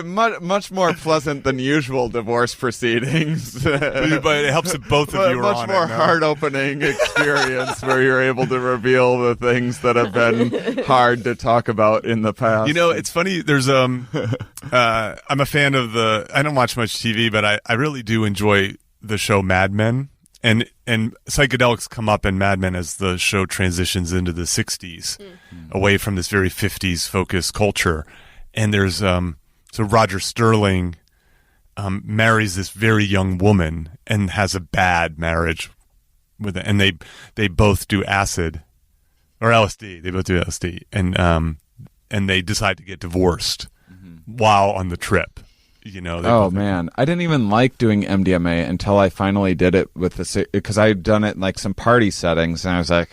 much more pleasant than usual divorce proceedings. But it helps that both of you are much on more it. heart-opening experience where you're able to reveal the things that have been hard to talk about in the past. You know, it's funny. There's I'm a fan of I don't watch much TV, but I really do enjoy the show Mad Men. And psychedelics come up in Mad Men as the show transitions into the 60s, away from this very 50s focused culture. And there's so Roger Sterling marries this very young woman and has a bad marriage with it, and they both do acid or LSD. They both do LSD, and they decide to get divorced while on the trip. You know. Man, I didn't even like doing MDMA until I finally did it because I'd done it in like some party settings, and I was like,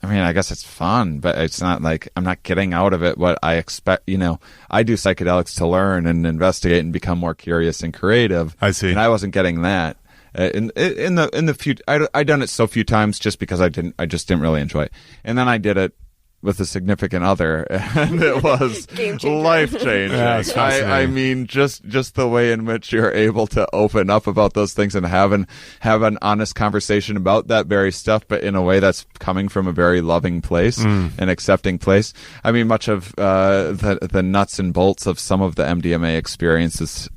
I mean, I guess it's fun, but it's not like I'm not getting out of it what I expect. You know, I do psychedelics to learn and investigate and become more curious and creative. I see, and I wasn't getting that. In the few, I done it so few times just because I just didn't really enjoy it, and then I did it with a significant other, and it was life-changing. Yeah, I mean, just the way in which you're able to open up about those things and have an honest conversation about that very stuff, but in a way that's coming from a very loving place, an accepting place. I mean, much of the nuts and bolts of some of the MDMA experience is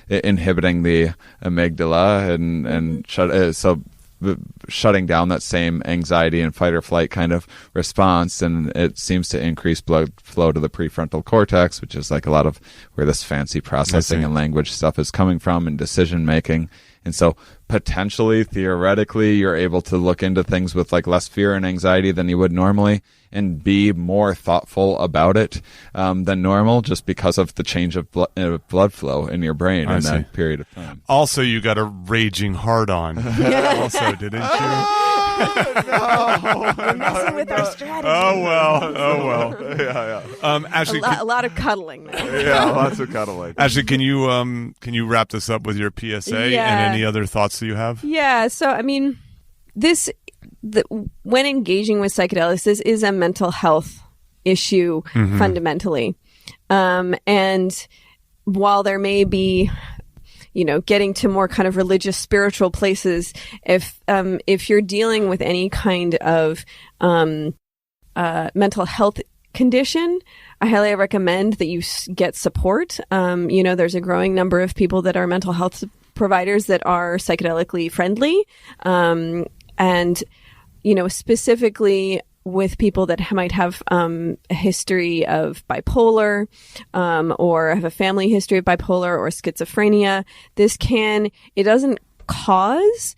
inhibiting the amygdala and shutting down that same anxiety and fight or flight kind of response, and it seems to increase blood flow to the prefrontal cortex, which is like a lot of where this fancy processing and language stuff is coming from, and decision making. And so potentially, theoretically, you're able to look into things with like less fear and anxiety than you would normally, and be more thoughtful about it than normal, just because of the change of blood flow in your brain in that period of time. Also, you got a raging hard-on. Also, didn't you? No. We're messing with our strategy. Oh well. Yeah. Ashley, a lot of cuddling there. Yeah, lots of cuddling. Ashley, can you wrap this up with your PSA and any other thoughts that you have? Yeah. So, I mean, when engaging with psychedelics, this is a mental health issue fundamentally. And while there may be, getting to more kind of religious, spiritual places, if you're dealing with any kind of mental health condition, I highly recommend that you get support. There's a growing number of people that are mental health providers that are psychedelically friendly. And specifically with people that might have a history of bipolar or have a family history of bipolar or schizophrenia, it doesn't cause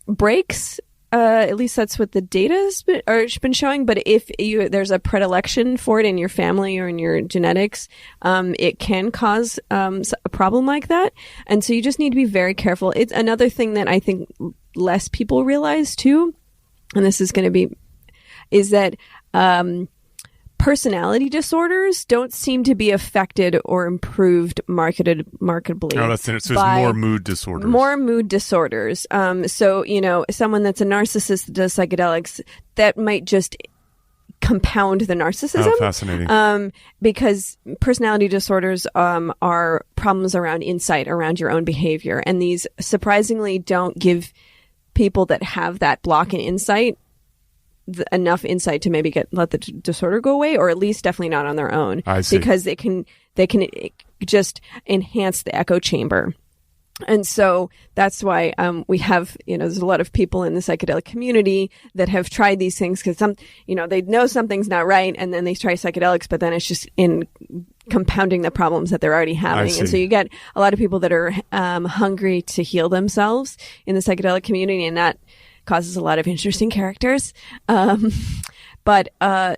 breaks at least that's what the data has been showing. But if there's a predilection for it in your family or in your genetics, it can cause a problem like that. And so you just need to be very careful. It's another thing that I think less people realize too, and this is is that personality disorders don't seem to be affected or improved markedly. Oh, that's it. So it's more mood disorders. More mood disorders. So, someone that's a narcissist that does psychedelics, that might just compound the narcissism. Oh, fascinating. Because personality disorders are problems around insight, around your own behavior. And these surprisingly don't give people that have that block in insight enough insight to maybe let the disorder go away, or at least definitely not on their own. I see. Because they can just enhance the echo chamber. And so that's why we have, there's a lot of people in the psychedelic community that have tried these things because they know something's not right, and then they try psychedelics, but then it's just in compounding the problems that they're already having. And so you get a lot of people that are hungry to heal themselves in the psychedelic community, and that causes a lot of interesting characters. But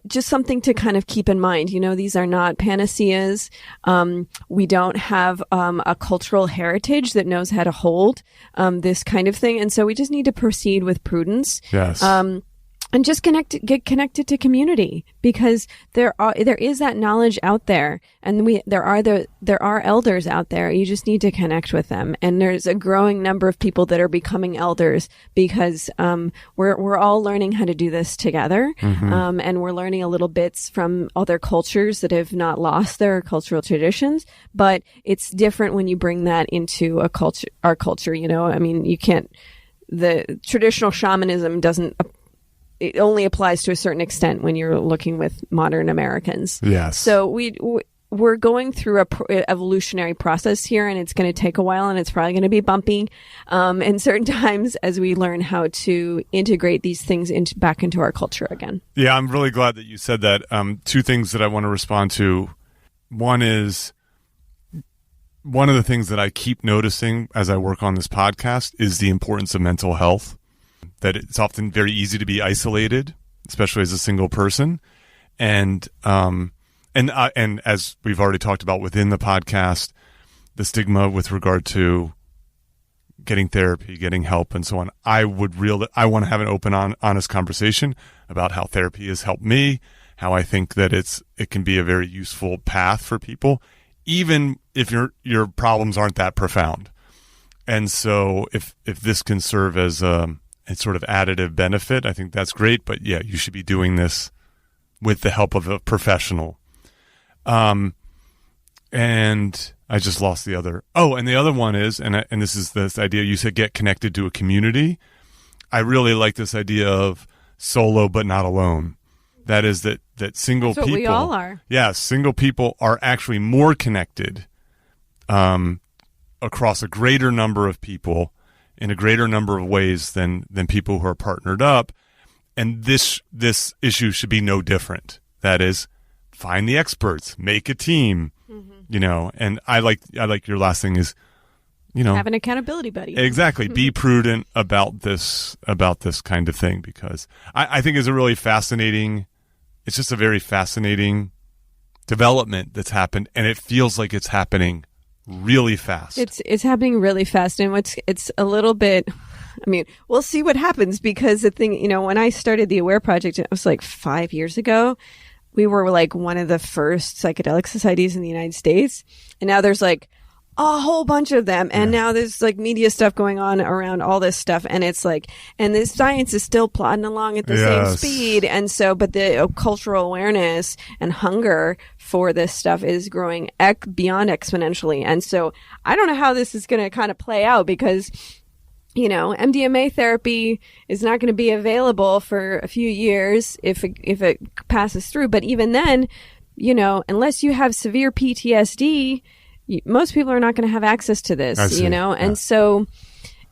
just something to kind of keep in mind. These are not panaceas. We don't have a cultural heritage that knows how to hold this kind of thing. And so we just need to proceed with prudence. Yes. And just get connected to community, because there is that knowledge out there, and there are elders out there. You just need to connect with them, and there's a growing number of people that are becoming elders because we're all learning how to do this together, and we're learning a little bits from other cultures that have not lost their cultural traditions. But it's different when you bring that into our culture. I mean, you can't. The traditional shamanism doesn't. It only applies to a certain extent when you're looking with modern Americans. Yes. So we're going through a evolutionary process here, and it's going to take a while, and it's probably going to be bumpy. And certain times as we learn how to integrate these things back into our culture again. Yeah, I'm really glad that you said that. Two things that I want to respond to. One is, one of the things that I keep noticing as I work on this podcast is the importance of mental health. That it's often very easy to be isolated, especially as a single person. And as we've already talked about within the podcast, the stigma with regard to getting therapy, getting help, and so on. I want to have an open, honest conversation about how therapy has helped me, how I think that it can be a very useful path for people, even if your problems aren't that profound. And so if this can serve as a sort of additive benefit, I think that's great. But yeah, you should be doing this with the help of a professional. And I just lost the other. Oh, and the other one is, and this is this idea you said, get connected to a community. I really like this idea of solo but not alone. That is that single That's people. what we all are. Yeah, single people are actually more connected across a greater number of people in a greater number of ways than people who are partnered up. And this issue should be no different. That is, find the experts, make a team, and I like your last thing is, have an accountability buddy. Exactly. Be prudent about this kind of thing, because I think it's just a very fascinating development that's happened, and it feels like it's happening really fast. It's happening really fast, and it's a little bit. I mean, we'll see what happens, because the thing, when I started the Aware Project, it was like 5 years ago. We were like one of the first psychedelic societies in the United States, and now there's like a whole bunch of them, and now there's like media stuff going on around all this stuff, and it's like, and the science is still plodding along at the same speed, and so, but the cultural awareness and hunger for this stuff is growing beyond exponentially, and so I don't know how this is going to kind of play out, because MDMA therapy is not going to be available for a few years if it passes through, but even then, unless you have severe PTSD, most people are not going to have access to this, and so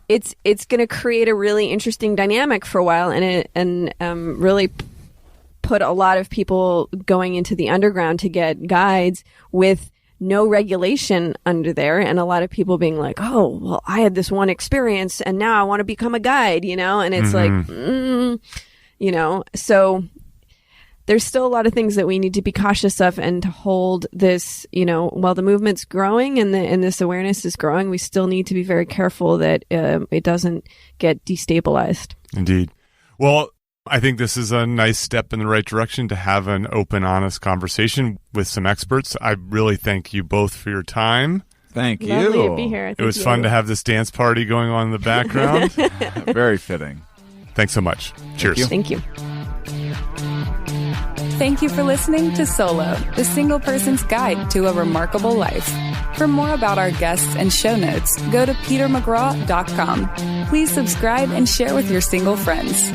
it's going to create a really interesting dynamic for a while, and really put a lot of people going into the underground to get guides with no regulation under there, and a lot of people being like, oh, well, I had this one experience and now I want to become a guide, and it's so there's still a lot of things that we need to be cautious of, and to hold this, while the movement's growing and this awareness is growing, we still need to be very careful that it doesn't get destabilized. Indeed. Well, I think this is a nice step in the right direction to have an open, honest conversation with some experts. I really thank you both for your time. Thank you. Lovely to be here. It was fun to have this dance party going on in the background. Very fitting. Thanks so much. Cheers. Thank you. Thank you for listening to Solo, the single person's guide to a remarkable life. For more about our guests and show notes, go to petermcgraw.com. Please subscribe and share with your single friends.